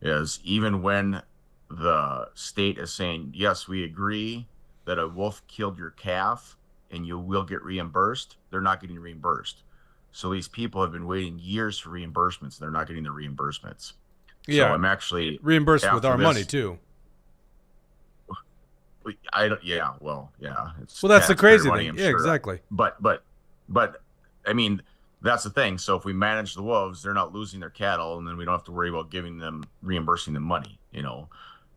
is even when the state is saying, yes, we agree that a wolf killed your calf and you will get reimbursed, they're not getting reimbursed. So these people have been waiting years for reimbursements. They're not getting the reimbursements. Yeah, so I'm actually reimbursed with our money too. I don't. Yeah. Well. Yeah. It's Well, that's the taxpayer crazy money, thing. I'm Yeah, sure. exactly. But I mean, that's the thing. So if we manage the wolves, they're not losing their cattle, and then we don't have to worry about reimbursing them money.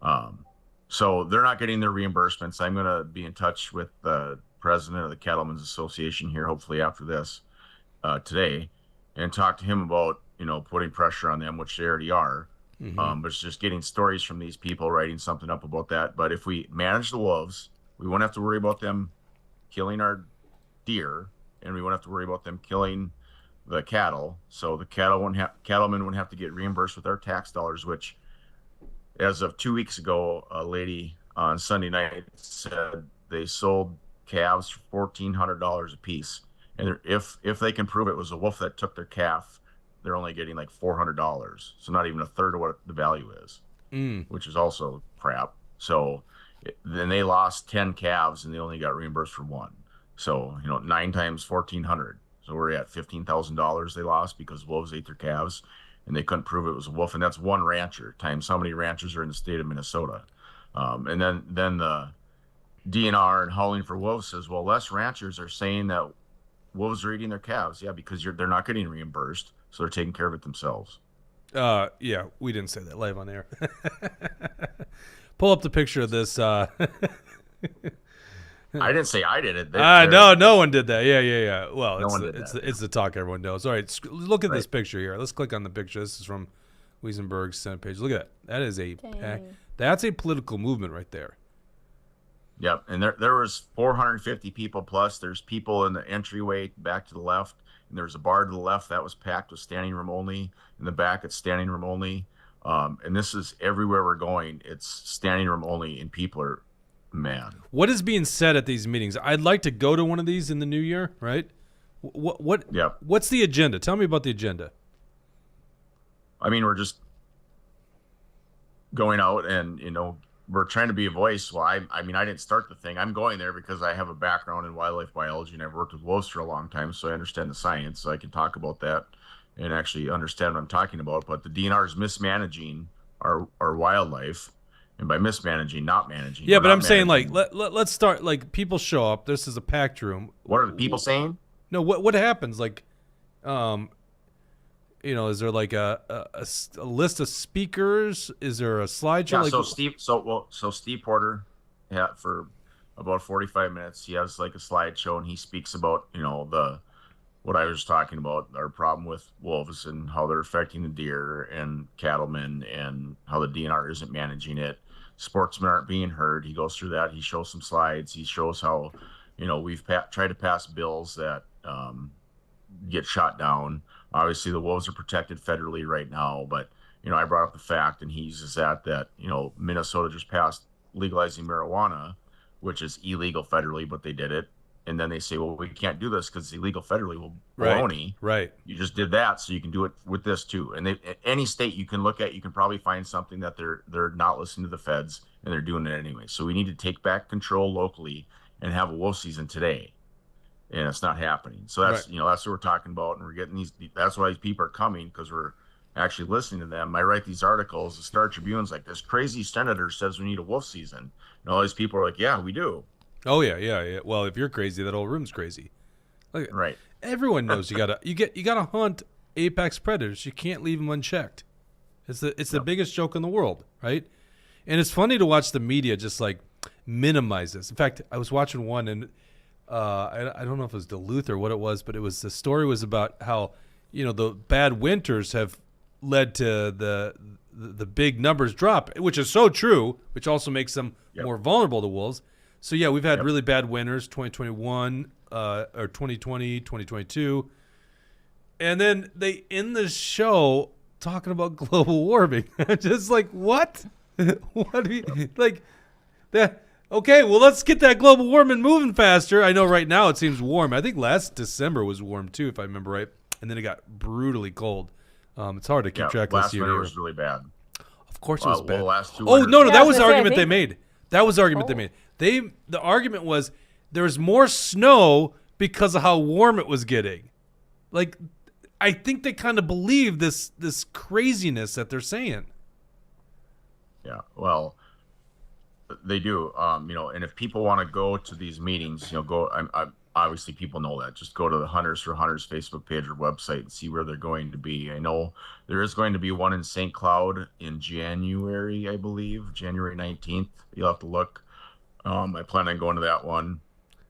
Um, so they're not getting their reimbursements. I'm going to be in touch with the president of the Cattlemen's Association here, hopefully after this today, and talk to him about putting pressure on them, which they already are. But it's just getting stories from these people, writing something up about that. But if we manage the wolves, we won't have to worry about them killing our deer, and we won't have to worry about them killing the cattle. So the cattlemen wouldn't have to get reimbursed with our tax dollars, which, as of 2 weeks ago, a lady on Sunday night said they sold calves for $1,400 a piece, and if they can prove it was a wolf that took their calf, they're only getting like $400, so not even a third of what the value is, which is also crap. So then they lost 10 calves and they only got reimbursed for one. So 9 times 1,400. So we're at $15,000 they lost because wolves ate their calves, and they couldn't prove it was a wolf. And that's one rancher times how many ranchers are in the state of Minnesota. And then the DNR and Howling for Wolves says, well, less ranchers are saying that wolves are eating their calves. Yeah, because they're not getting reimbursed, so they're taking care of it themselves. Yeah, we didn't say that live on air. Pull up the picture of this. I didn't say I did it. No one did that. Yeah. Well, it's the talk everyone knows. All right, look at this picture here. Let's click on the picture. This is from Wesenberg's Senate page. Look at that. That is that's a political movement right there. Yep, and there was 450 people plus. There's people in the entryway back to the left, and there's a bar to the left that was packed with standing room only. In the back, it's standing room only. And this is everywhere we're going. It's standing room only, and people are, man. What is being said at these meetings? I'd like to go to one of these in the new year, right? Yep. What's the agenda? Tell me about the agenda. I mean, we're just going out and, we're trying to be a voice. Well, I mean, I didn't start the thing. I'm going there because I have a background in wildlife biology, and I've worked with wolves for a long time, so I understand the science, so I can talk about that and actually understand what I'm talking about. But the DNR is mismanaging our wildlife, and by mismanaging, not managing. Yeah, but I'm saying, like, let's start, like, people show up. This is a packed room. What are the people saying? No, what happens? Like, is there like a list of speakers? Is there a slideshow? Yeah, like, so Steve Porter, yeah, for about 45 minutes, he has like a slideshow, and he speaks about, what I was talking about, our problem with wolves and how they're affecting the deer and cattlemen, and how the DNR isn't managing it. Sportsmen aren't being heard. He goes through that. He shows some slides. He shows how, we've tried to pass bills that get shot down. Obviously, the wolves are protected federally right now, but I brought up the fact, and he uses that Minnesota just passed legalizing marijuana, which is illegal federally, but they did it. And then they say, well, we can't do this because it's illegal federally. Well, baloney. Right. You just did that, so you can do it with this too. And any state you can look at, you can probably find something that they're not listening to the feds, and they're doing it anyway. So we need to take back control locally and have a wolf season today. And it's not happening. So that's that's what we're talking about, and we're getting these. That's why these people are coming, because we're actually listening to them. I write these articles. The Star Tribune's like, this crazy senator says we need a wolf season, and all these people are like, yeah, we do. Oh yeah. Well, if you're crazy, that whole room's crazy. Like, right. Everyone knows you gotta hunt apex predators. You can't leave them unchecked. It's the biggest joke in the world, right? And it's funny to watch the media just like minimize this. In fact, I was watching one, and I don't know if it was Duluth or what it was, but the story was about how the bad winters have led to the big numbers drop, which is so true, which also makes them more vulnerable to wolves. So yeah, we've had really bad winters, 2021 or 2020, 2022, and then they end the show talking about global warming. Just like, what? What do you like that? Okay, well, let's get that global warming moving faster. I know right now it seems warm. I think last December was warm too, if I remember right, and then it got brutally cold. It's hard to keep track of this year. Last winter was really bad. Of course it was bad. Well, last 2 no, winters. that was the argument they made. That was the argument they made. The argument was there's more snow because of how warm it was getting. Like, I think they kind of believe this craziness that they're saying. Yeah, well, They do. And if people want to go to these meetings, go. Obviously people know that. Just go to the Hunters for Hunters Facebook page or website and see where they're going to be. I know there is going to be one in St. Cloud in January, I believe, January 19th. You'll have to look. I plan on going to that one.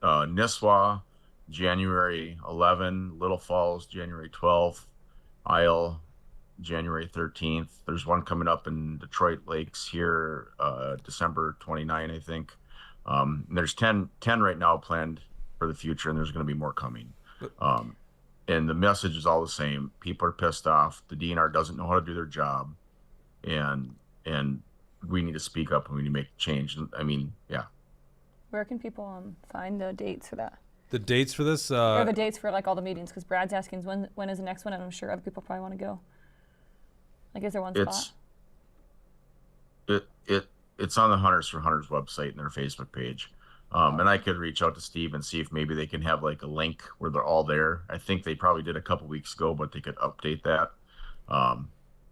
Nisswa, January 11. Little Falls, January 12th. Isle, January 13th. There's one coming up in Detroit Lakes here, December 29, I think. There's 10 right now planned for the future, and there's going to be more coming. And the message is all the same. People are pissed off. The DNR doesn't know how to do their job, and we need to speak up and we need to make change. I mean, yeah. Where can people find the dates for that? The dates for this? Or the dates for like all the meetings? Because Brad's asking when is the next one, and I'm sure other people probably want to go. Like, is there one spot? It's on the Hunters for Hunters website and their Facebook page. And I could reach out to Steve and see if maybe they can have like a link where they're all there. I think they probably did a couple weeks ago, but they could update that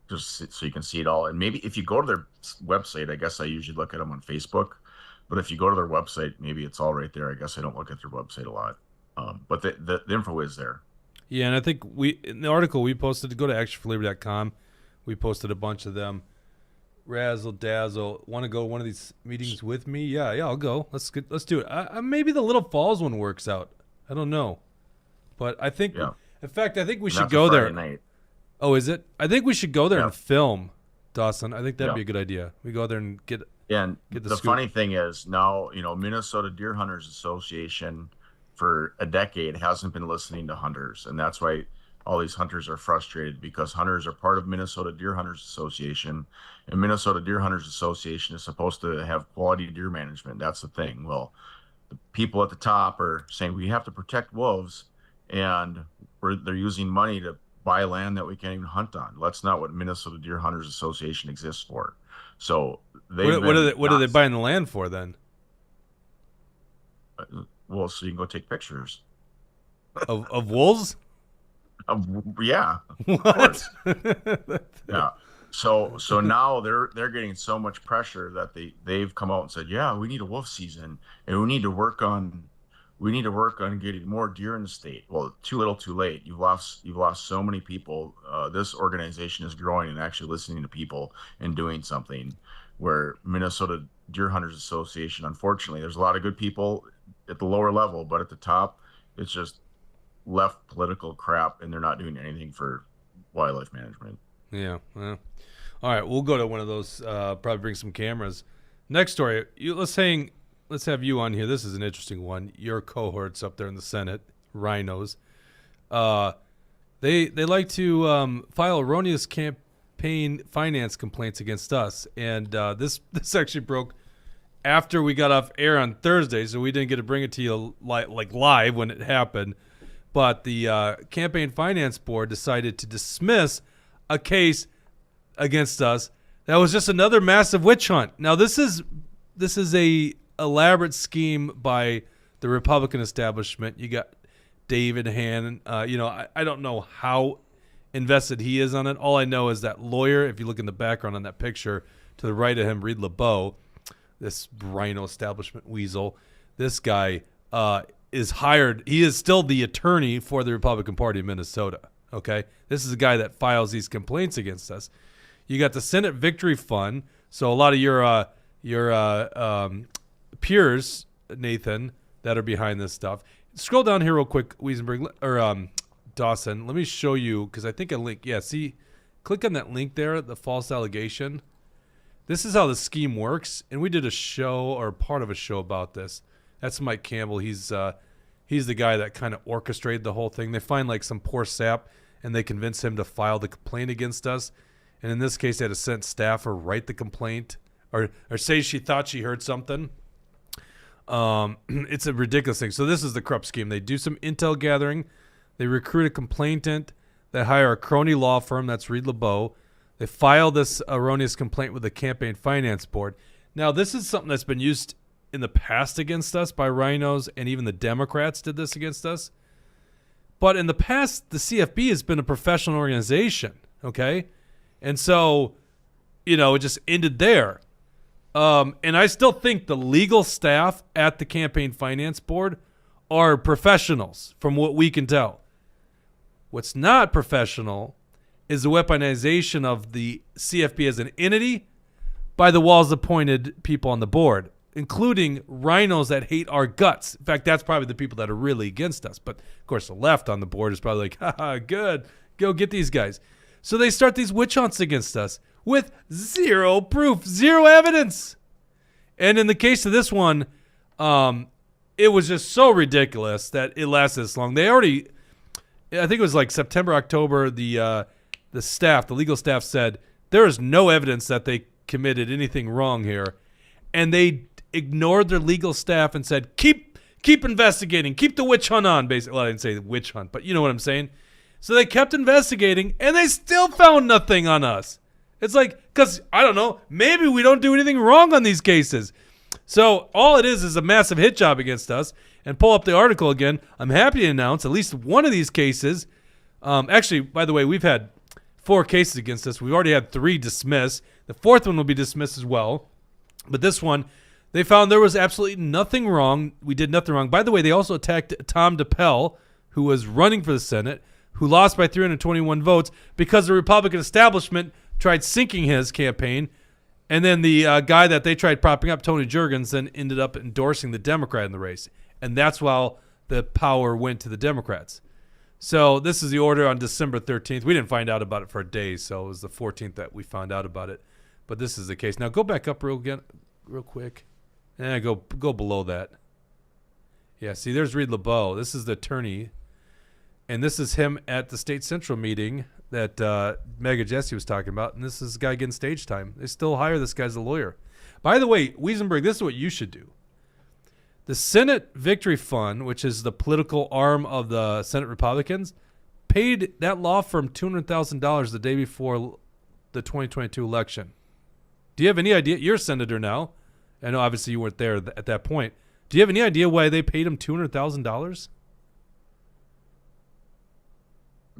just so you can see it all. And maybe if you go to their website, I guess I usually look at them on Facebook, but if you go to their website, maybe it's all right there. I guess I don't look at their website a lot, but the info is there. Yeah, and I think in the article we posted, go to actionforlabor.com. We posted a bunch of them. Razzle dazzle. Want to go to one of these meetings with me? Yeah, I'll go. Let's do it. Maybe the Little Falls one works out. I don't know, but I think, in fact, I think we should go there. Night. Oh, is it? I think we should go there and film, Dawson. I think that'd be a good idea. We go there and get. Yeah, and get the scoop. funny thing is now, Minnesota Deer Hunters Association for a decade hasn't been listening to hunters, and that's why all these hunters are frustrated, because hunters are part of Minnesota Deer Hunters Association, and Minnesota Deer Hunters Association is supposed to have quality deer management. That's the thing. Well, the people at the top are saying we have to protect wolves, and they're using money to buy land that we can't even hunt on. That's not what Minnesota Deer Hunters Association exists for. So what are they buying the land for then? Well, so you can go take pictures of wolves. Yeah. What? Yeah. So now they're getting so much pressure that they've come out and said, yeah, we need a wolf season, and we need to work on getting more deer in the state. Well, too little, too late. You've lost so many people. This organization is growing and actually listening to people and doing something. Where Minnesota Deer Hunters Association, unfortunately, there's a lot of good people at the lower level, but at the top, it's just left political crap, and they're not doing anything for wildlife management. Yeah. Well, all right, we'll go to one of those. Probably bring some cameras. Next story. Let's have you on here. This is an interesting one. Your cohorts up there in the Senate, rhinos. They like to file erroneous campaign finance complaints against us, and this actually broke after we got off air on Thursday, so we didn't get to bring it to you live when it happened. But the Campaign Finance Board decided to dismiss a case against us that was just another massive witch hunt. Now this is a elaborate scheme by the Republican establishment. You got David Hannon. I don't know how invested he is on it. All I know is that lawyer, if you look in the background on that picture to the right of him, Reed LeBeau, this rhino establishment weasel, this guy is hired. He is still the attorney for the Republican Party of Minnesota. Okay, this is a guy that files these complaints against us. You got the Senate Victory Fund. So a lot of your peers, Nathan, that are behind this stuff. Scroll down here real quick, Wesenberg, or Dawson. Let me show you, because I think a link. Yeah, see, click on that link there, the false allegation. This is how the scheme works, and we did a show or part of a show about this. That's Mike Campbell. He's the guy that kind of orchestrated the whole thing. They find like some poor sap, and they convince him to file the complaint against us. And in this case, they had to send staffer write the complaint or say she thought she heard something. It's a ridiculous thing. So this is the corrupt scheme. They do some intel gathering. They recruit a complainant. They hire a crony law firm. That's Reed LeBeau. They file this erroneous complaint with the Campaign Finance Board. Now, this is something that's been used in the past against us by rhinos, and even the Democrats did this against us. But in the past, the CFB has been a professional organization, okay? And so, it just ended there. And I still think the legal staff at the Campaign Finance Board are professionals, from what we can tell. What's not professional is the weaponization of the CFB as an entity by the Walz-appointed people on the board, including rhinos that hate our guts. In fact, that's probably the people that are really against us. But, of course, the left on the board is probably like, haha, good, go get these guys. So they start these witch hunts against us with zero proof, zero evidence. And in the case of this one, it was just so ridiculous that it lasted this long. They already, I think it was like September, October, the legal staff said there is no evidence that they committed anything wrong here. And they ignored their legal staff and said, keep investigating, keep the witch hunt on, basically. Well, I didn't say the witch hunt, but you know what I'm saying. So they kept investigating, and they still found nothing on us. It's like, because, I don't know, maybe we don't do anything wrong on these cases. So all it is a massive hit job against us. And pull up the article again. I'm happy to announce at least one of these cases. Actually, by the way, we've had 4 cases against us. We've already had 3 dismissed. The 4th one will be dismissed as well. But this one, they found there was absolutely nothing wrong. We did nothing wrong. By the way, they also attacked Tom DePel, who was running for the Senate, who lost by 321 votes because the Republican establishment tried sinking his campaign. And then the guy that they tried propping up, Tony Jurgens, then ended up endorsing the Democrat in the race. And that's why the power went to the Democrats. So this is the order on December 13th. We didn't find out about it for a day, so it was the 14th that we found out about it. But this is the case. Now go back up real quick. Go below that. Yeah, see, there's Reed LeBeau. This is the attorney. And this is him at the State Central meeting that Mega Jesse was talking about. And this is the guy getting stage time. They still hire this guy as a lawyer. By the way, Wesenberg, this is what you should do. The Senate Victory Fund, which is the political arm of the Senate Republicans, paid that law firm $200,000 the day before the 2022 election. Do you have any idea? You're a senator now. I know obviously you weren't there at that point. Do you have any idea why they paid him $200,000?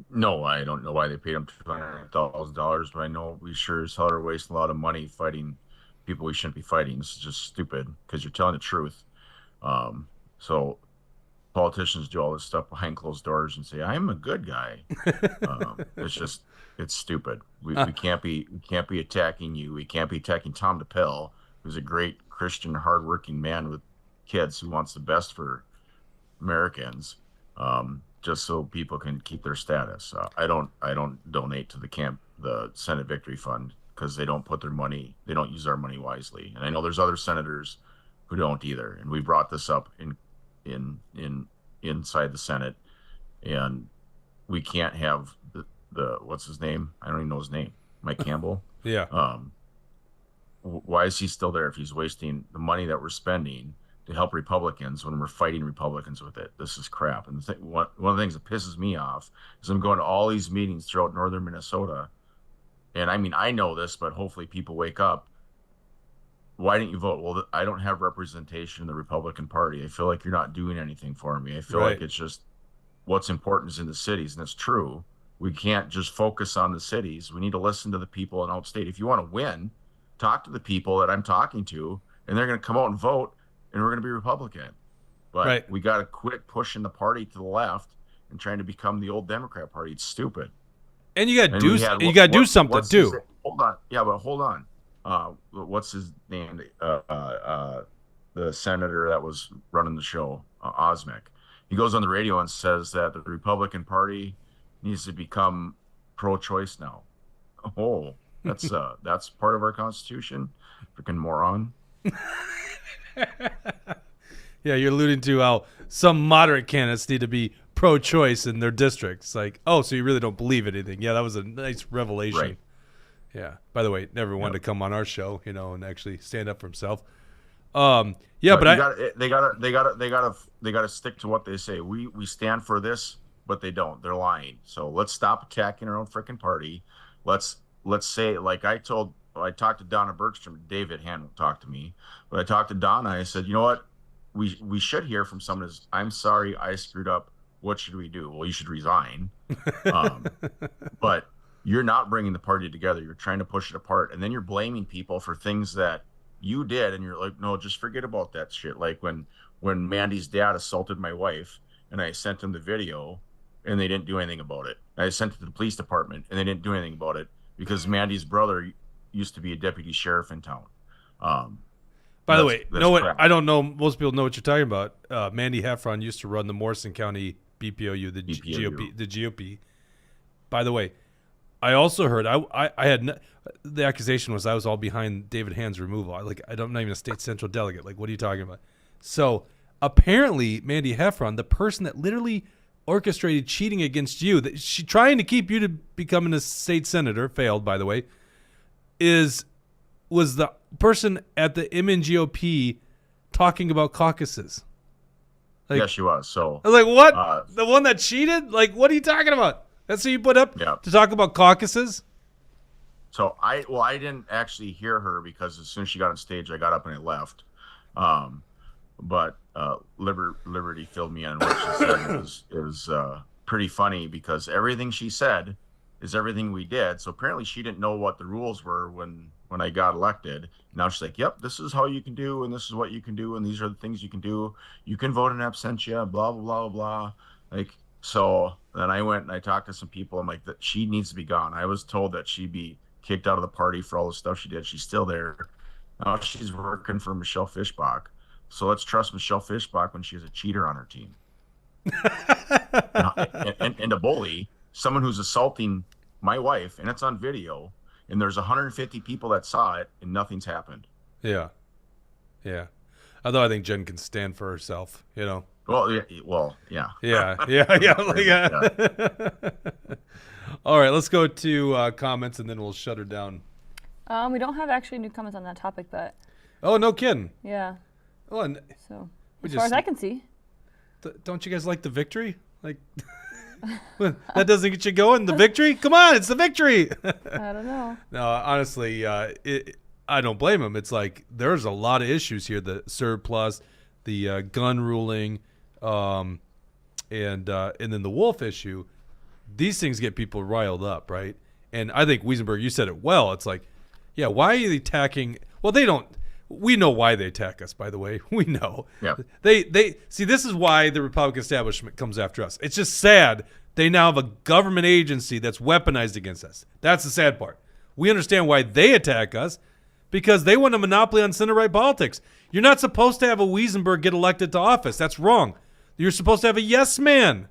No, I don't know why they paid him $200,000, but I know we sure as hell are wasting a lot of money fighting people we shouldn't be fighting. This is just stupid because you're telling the truth. So politicians do all this stuff behind closed doors and say, I'm a good guy. It's stupid. We can't be attacking you. We can't be attacking Tom DePel, who's a great Christian, hardworking man with kids who wants the best for Americans, just so people can keep their status. I don't donate to the Senate Victory Fund because they don't use our money wisely. And I know there's other senators who don't either. And we brought this up inside the Senate, and we can't have the what's his name? I don't even know his name. Mike Campbell. Yeah. Why is he still there if he's wasting the money that we're spending to help Republicans when we're fighting Republicans with it? This is crap. And one of the things that pisses me off is I'm going to all these meetings throughout northern Minnesota. And I mean, I know this, but hopefully people wake up. Why didn't you vote? Well, I don't have representation in the Republican Party. I feel like you're not doing anything for me. I feel like it's just what's important is in the cities. And it's true. We can't just focus on the cities. We need to listen to the people in outstate. If you want to win, talk to the people that I'm talking to, and they're going to come out and vote, and we're going to be Republican. But we got to quit pushing the party to the left and trying to become the old Democrat Party. It's stupid. And you got to do something too. Hold on. Yeah, but hold on. What's his name? The senator that was running the show, Osmek. He goes on the radio and says that the Republican Party needs to become pro-choice now. Oh, that's part of our Constitution. Freaking moron. Yeah, you're alluding to how some moderate candidates need to be pro-choice in their districts. Like, oh, so you really don't believe anything? Yeah, that was a nice revelation. Right. Yeah. By the way, never wanted to come on our show, and actually stand up for himself. But they gotta stick to what they say. We stand for this, but they don't. They're lying. So let's stop attacking our own freaking party. Let's say, like I talked to Donna Bergstrom. David Hanwell talked to me, but I talked to Donna. I said, you know what? We should hear from someone. I'm sorry, I screwed up. What should we do? Well, you should resign. But you're not bringing the party together. You're trying to push it apart, and then you're blaming people for things that you did, and you're like, no, just forget about that shit. Like when Mandy's dad assaulted my wife, and I sent him the video, and they didn't do anything about it. I sent it to the police department, and they didn't do anything about it because Mandy's brother used to be a deputy sheriff in town. By the way, crap. I don't know. Most people know what you're talking about. Mandy Heffron used to run the Morrison County BPOU, the BPOU. GOP. By the way, I also heard I had the accusation was I was all behind David Hand's removal. I'm not even a state central delegate. Like, what are you talking about? So apparently, Mandy Heffron, the person that literally orchestrated cheating against you, that she trying to keep you to becoming a state senator, failed by the way, was the person at the MNGOP talking about caucuses. Like, Yeah, she was. So I was like, what? The one that cheated? Like, what are you talking about? That's who you put up to talk about caucuses? So I didn't actually hear her because as soon as she got on stage, I got up and I left. But Liberty filled me in, and what she said is pretty funny because everything she said is everything we did. So apparently she didn't know what the rules were when I got elected. Now she's like, yep, this is how you can do, and this is what you can do, and these are the things you can do. You can vote in absentia, blah, blah, blah, blah. Like, so then I went and I talked to some people. I'm like, that she needs to be gone. I was told that she'd be kicked out of the party for all the stuff she did. She's still there. Now she's working for Michelle Fischbach. So let's trust Michelle Fischbach when she has a cheater on her team. and a bully, someone who's assaulting my wife, and it's on video, and there's 150 people that saw it, and nothing's happened. Yeah. Although I think Jen can stand for herself, you know. Well, yeah. Yeah. All right, let's go to comments, and then we'll shut her down. We don't have actually new comments on that topic, but Oh, no kidding. yeah. Oh, and So we as far as I can see, don't you guys like the victory? Like, that doesn't get you going? The victory? Come on, it's the victory. I don't know. No, honestly, I don't blame him. It's like there's a lot of issues here: the surplus, the gun ruling, and then the wolf issue. These things get people riled up, right? And I think Wesenberg, you said it well. It's like, yeah, why are they attacking? Well, they don't. We know why they attack us, by the way. We know. Yeah. They see, this is why the Republican establishment comes after us. It's just sad they now have a government agency that's weaponized against us. That's the sad part. We understand why they attack us because they want a monopoly on center-right politics. You're not supposed to have a Wesenberg get elected to office. That's wrong. You're supposed to have a yes man.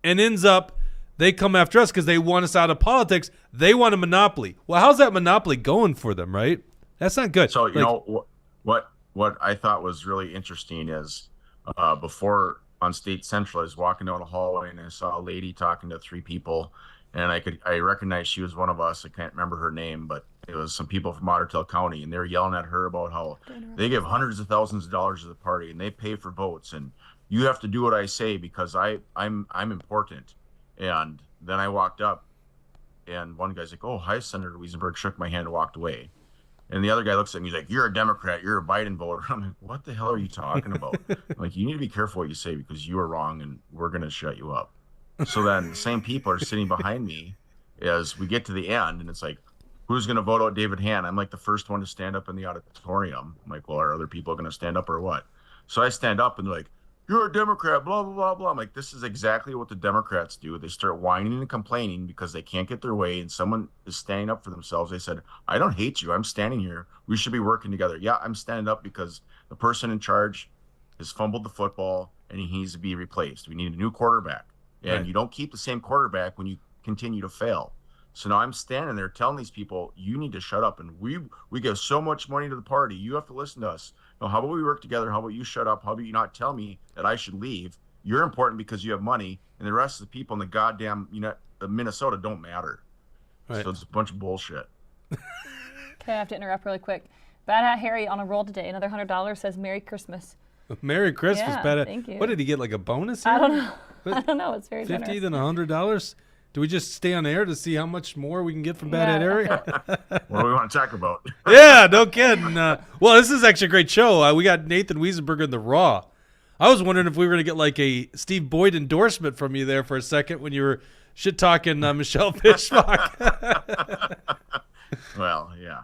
And ends up, they come after us because they want us out of politics. They want a monopoly. Well, how's that monopoly going for them, right? That's not good. So, you know, what I thought was really interesting is before on State Central, I was walking down the hallway and I saw a lady talking to three people, and I recognized she was one of us. I can't remember her name, but it was some people from Ottertail County, and they were yelling at her about how they give hundreds of thousands of dollars to the party and they pay for votes, and you have to do what I say because I'm important. And then I walked up, and one guy's like, "Oh, hi, Senator Wesenberg," shook my hand and walked away. And the other guy looks at me, he's like, "You're a Democrat, you're a Biden voter." I'm like, "What the hell are you talking about?" I'm like, "You need to be careful what you say because you are wrong and we're going to shut you up." So then the same people are sitting behind me as we get to the end, and it's like, who's going to vote out David Hand? I'm like the first one to stand up in the auditorium. I'm like, well, are other people going to stand up or what? So I stand up and they're like, "You're a Democrat, blah, blah, blah, blah." I'm like, this is exactly what the Democrats do. They start whining and complaining because they can't get their way and someone is standing up for themselves. They said, "I don't hate you. I'm standing here. We should be working together." Yeah, I'm standing up because the person in charge has fumbled the football and he needs to be replaced. We need a new quarterback. And Right. You don't keep the same quarterback when you continue to fail. So now I'm standing there telling these people, you need to shut up. And we give so much money to the party. You have to listen to us. No, how about we work together? How about you shut up? How about you not tell me that I should leave? You're important because you have money, and the rest of the people in the goddamn Minnesota don't matter. Right. So it's a bunch of bullshit. Okay, I have to interrupt really quick. Bad Hat Harry on a roll today. Another $100 says Merry Christmas. Merry Christmas, Yeah, Bad Hat. thank you. What did he get? Like a bonus? Here? I don't know. I don't know. It's very 50 generous. then $100. Do we just stay on air to see how much more we can get from Bad Hat Yeah, Harry? What do we want to talk about? Yeah, no kidding. Well, this is actually a great show. We got Nathan Wesenberg in the Raw. I was wondering if we were going to get like a Steve Boyd endorsement from you there for a second when you were shit talking Michelle Fischbach. Well, yeah.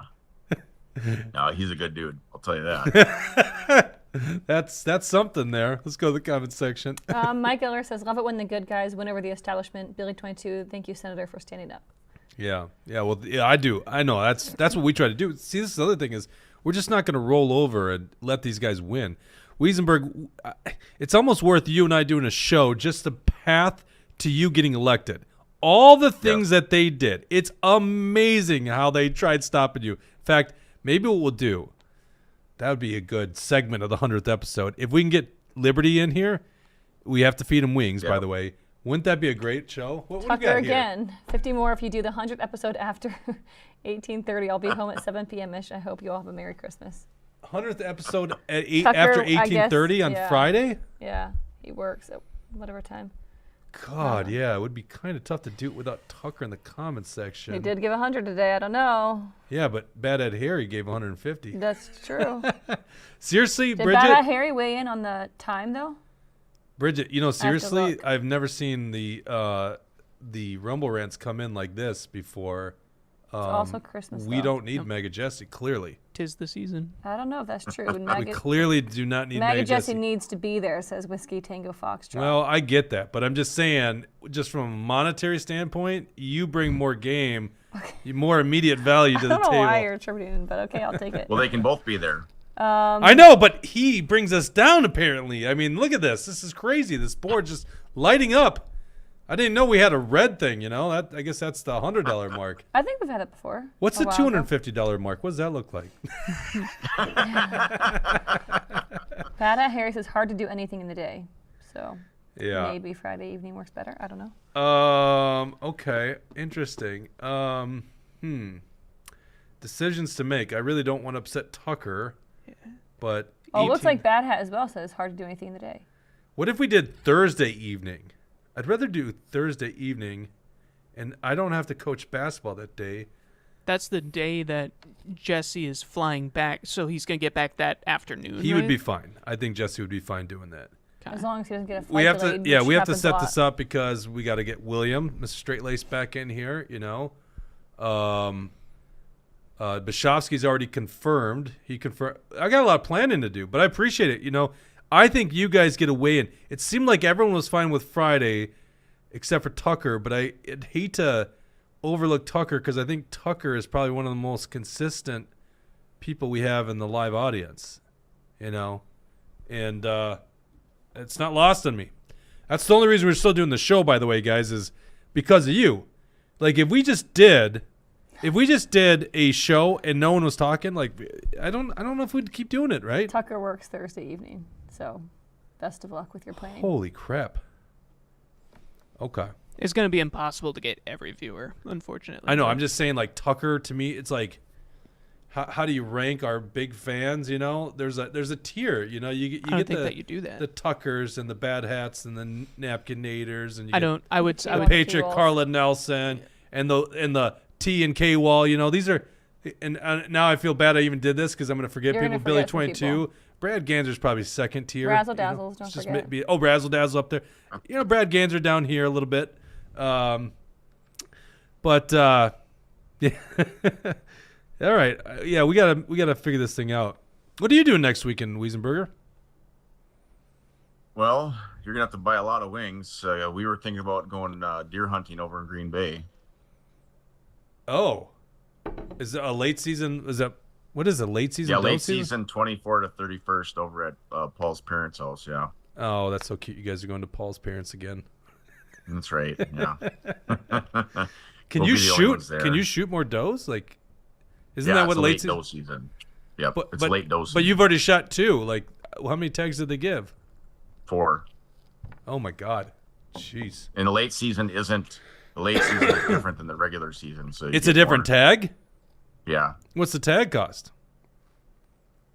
No, he's a good dude. I'll tell you that. That's something there. Let's go to the comment section. Mike Eller says, love it when the good guys win over the establishment. Billy 22, thank you, Senator, for standing up. Yeah. Well, yeah, I do. I know. That's what we try to do. See, this is the other thing is we're just not going to roll over and let these guys win. Wesenberg, it's almost worth you and I doing a show just the path to you getting elected. All the things that they did. It's amazing how they tried stopping you. In fact, maybe what we'll do, that would be a good segment of the 100th episode. If we can get Liberty in here, we have to feed him wings, by the way. Wouldn't that be a great show? What Tucker we got again. Here? 50 more if you do the 100th episode after 18:30. I'll be home at 7 p.m.-ish. I hope you all have a Merry Christmas. 100th episode at Tucker, after 18:30 on Friday? Yeah, he works at whatever time. God, yeah, it would be kind of tough to do it without Tucker in the comments section. He did give 100 today. I don't know. Yeah, but Bad Ed Harry gave 150. That's true. Seriously, Did Bridget? Bad Ed Harry weigh in on the time, though? Bridget, seriously, look. I've never seen the Rumble rants come in like this before. It's also Christmas, We though. don't need Mega Jesse, clearly. 'Tis the season. I don't know if that's true. We clearly do not need Mega Jesse Jesse. needs to be there, says Whiskey Tango Foxtrot. Well, I get that, but I'm just saying, just from a monetary standpoint, you bring more game, more immediate value to the I don't know table. why you're attributing, but okay, I'll take it. Well, they can both be there. I know, but he brings us down, apparently. I mean, look at this. This is crazy. This board just lighting up. I didn't know we had a red thing, I guess that's the $100 mark. I think we've had it before. What's a the while ago. $250 mark? What does that look like? Bad Ed Harry says hard to do anything in the day. So Yeah. maybe Friday evening works better. I don't know. Okay. Interesting. Decisions to make. I really don't want to upset Tucker, but Oh, it looks 18 like Bad Hat as well says hard to do anything in the day. What if we did Thursday evening? I'd rather do Thursday evening, and I don't have to coach basketball that day. That's the day that Jesse is flying back, so he's gonna get back that afternoon. He right? would be fine. I think Jesse would be fine doing that. As long as he doesn't get a flight We have to, delayed, yeah, which we have to happens a set lot. this up because we got to get William, Mr. Straight Lace, back in here. Bishovsky's already confirmed. He confirmed. I got a lot of planning to do, but I appreciate it. I think you guys get a weigh in. It seemed like everyone was fine with Friday, except for Tucker. But I'd hate to overlook Tucker because I think Tucker is probably one of the most consistent people we have in the live audience. And it's not lost on me. That's the only reason we're still doing the show, by the way, guys, is because of you. Like if we just did a show and no one was talking, like I don't know if we'd keep doing it, right? Tucker works Thursday evening, so best of luck with your planning. Holy crap. Okay. It's gonna be impossible to get every viewer, unfortunately. I know. I'm just saying, like Tucker to me, it's like, how do you rank our big fans? There's a tier. You I get don't think that you do that. the Tuckers and the Bad Hats and the Napkinators and you I get don't. I would. the I would. Patriot T-Walls. Carla Nelson and the T and K Wall. These are, and now I feel bad I even did this because I'm going to forget You're people. gonna Billy forget some 22, people. Brad Ganser's probably second tier. Razzle Dazzles, don't It's just forget. Razzle Dazzle up there. Brad Ganser down here a little bit. But yeah. All right. Yeah, we gotta figure this thing out. What are you doing next weekend, Wesenberger? Well, you're gonna have to buy a lot of wings. We were thinking about going deer hunting over in Green Bay. Oh, is it a late season? What is a late season? Yeah, doe late season 24 to 31st over at Paul's parents' house. Yeah, Oh, that's so cute. You guys are going to Paul's parents again. that's right. Yeah. Can We'll you be the only shoot? ones there. Can you shoot more does? Like, isn't Yeah, that it's what a late late season? doe season. Yep, But, it's but, late doe season. but you've already shot 2. Like, how many tags did they give? 4. Oh my God, jeez. And the late season is different than the regular season. So you It's a get different more. tag. Yeah. What's the tag cost?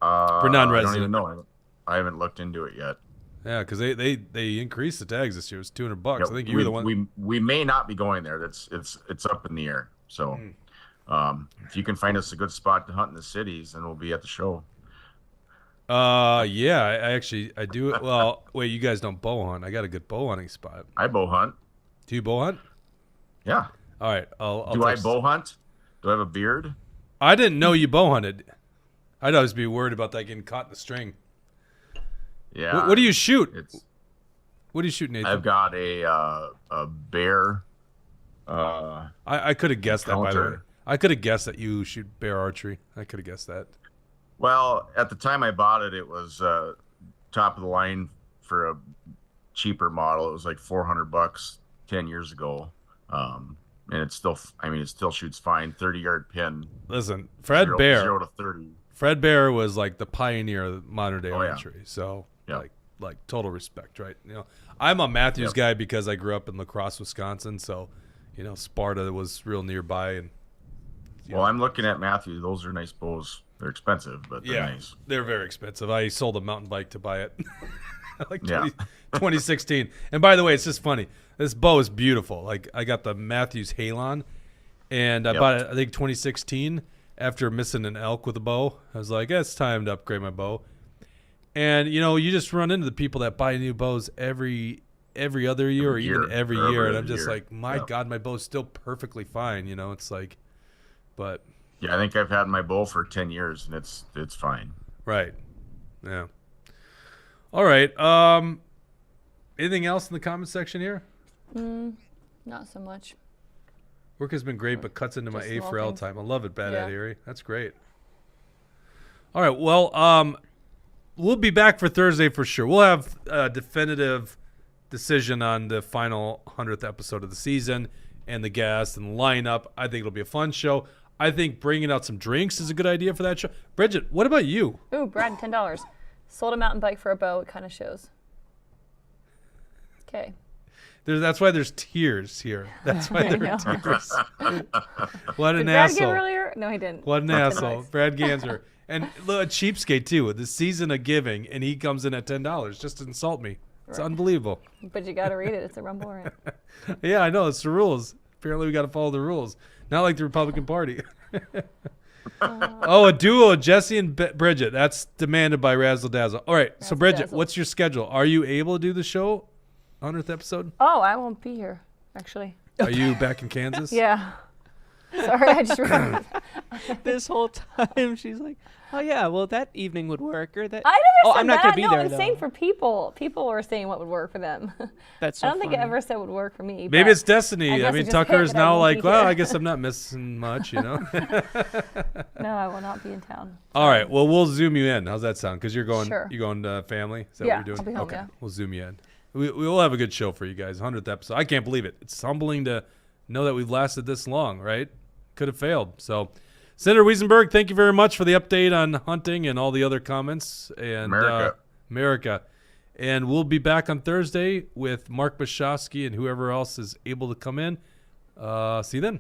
For I don't non-resident. even know. I haven't looked into it yet. Yeah, because they increased the tags this year. It was $200. Yep, I think you were the one. We may not be going there. It's up in the air. So, if you can find us a good spot to hunt in the cities, then we'll be at the show. Yeah, I do. Well, wait, you guys don't bow hunt. I got a good bow hunting spot. I bow hunt. Do you bow hunt? Yeah. All right, I'll Do I text- bow hunt? Do I have a beard? I didn't know you bow hunted. I'd always be worried about that getting caught in the string. Yeah. What do you shoot? It's. What do you shoot, Nathan? I've got a bear. I could have guessed that, by the way. Counter. I could have guessed that you shoot bear archery. I could have guessed that. Well, at the time I bought it, it was top of the line for a cheaper model. It was like $400 10 years ago. And it's still, it still shoots fine. 30-yard pin. Listen, Fred 0 Bear. 0 to 30. Fred Bear was like the pioneer of modern day Oh, yeah. archery. So Yeah. like total respect, right? I'm a Matthews Yep. guy because I grew up in La Crosse, Wisconsin. So, Sparta was real nearby, and Well, I'm looking at Matthew. Those are nice bows. They're expensive, but they're nice. they're very expensive. I sold a mountain bike to buy it, like Yeah. 2016. And by the way, it's just funny. This bow is beautiful. Like I got the Matthews Halon, and I Yep. bought it I think 2016 after missing an elk with a bow. I was like, it's time to upgrade my bow. And you just run into the people that buy new bows every other year or even every year, and I'm just like, my God, my bow's still perfectly fine. It's like, but. Yeah, I think I've had my bow for 10 years, and it's fine. Right. Yeah. All right. Anything else in the comment section here? Not so much. Work has been great, but cuts into my Just A small for L things. time. I love it, Bad Yeah. Ad Erie. That's great. All right. Well, we'll be back for Thursday for sure. We'll have a definitive decision on the final 100th episode of the season and the guests and the lineup. I think it'll be a fun show. I think bringing out some drinks is a good idea for that show. Bridget, what about you? Ooh, Brad, $10. Sold a mountain bike for a bow. It kind of shows. Okay. That's why there's tears here. That's why there know. are tears. What an Did Brad give asshole. earlier? No, he didn't. What an $10. asshole. Brad Ganser. And look, a cheapskate, too. The season of giving, and he comes in at $10 just to insult me. It's unbelievable. But you got to read it. It's a Rumble rant. Yeah, I know. It's the rules. Apparently, we got to follow the rules. Not like the Republican Party. A duo, Jesse and Bridget. That's demanded by Razzle Dazzle. All right, so Razzle Bridget, Dazzle. what's your schedule? Are you able to do the show, 100th episode? Oh, I won't be here, actually. Are you back in Kansas? Yeah. Sorry, I just remembered. This whole time she's like, "Oh yeah, well that evening would work," or that. I never Oh, said I'm not that. gonna be no, there I'm though. saying for people. People were saying what would work for them. That's so I don't think it funny. ever said would work for me. Maybe but it's destiny. I I guess it mean, just Tucker hit is that I now won't like, be well, here." I guess I'm not missing much, No, I will not be in town. All right. Well, we'll zoom you in. How's that sound? Because you're going, Sure. you're going to family. Is that Yeah, what you're doing? I'll be home, okay. yeah. We'll zoom you in. We will have a good show for you guys. 100th episode. I can't believe it. It's humbling to know that we've lasted this long. Right? Could have failed. So, Senator Wesenberg, thank you very much for the update on hunting and all the other comments and America. And we'll be back on Thursday with Mark Bashowski and whoever else is able to come in. See you then.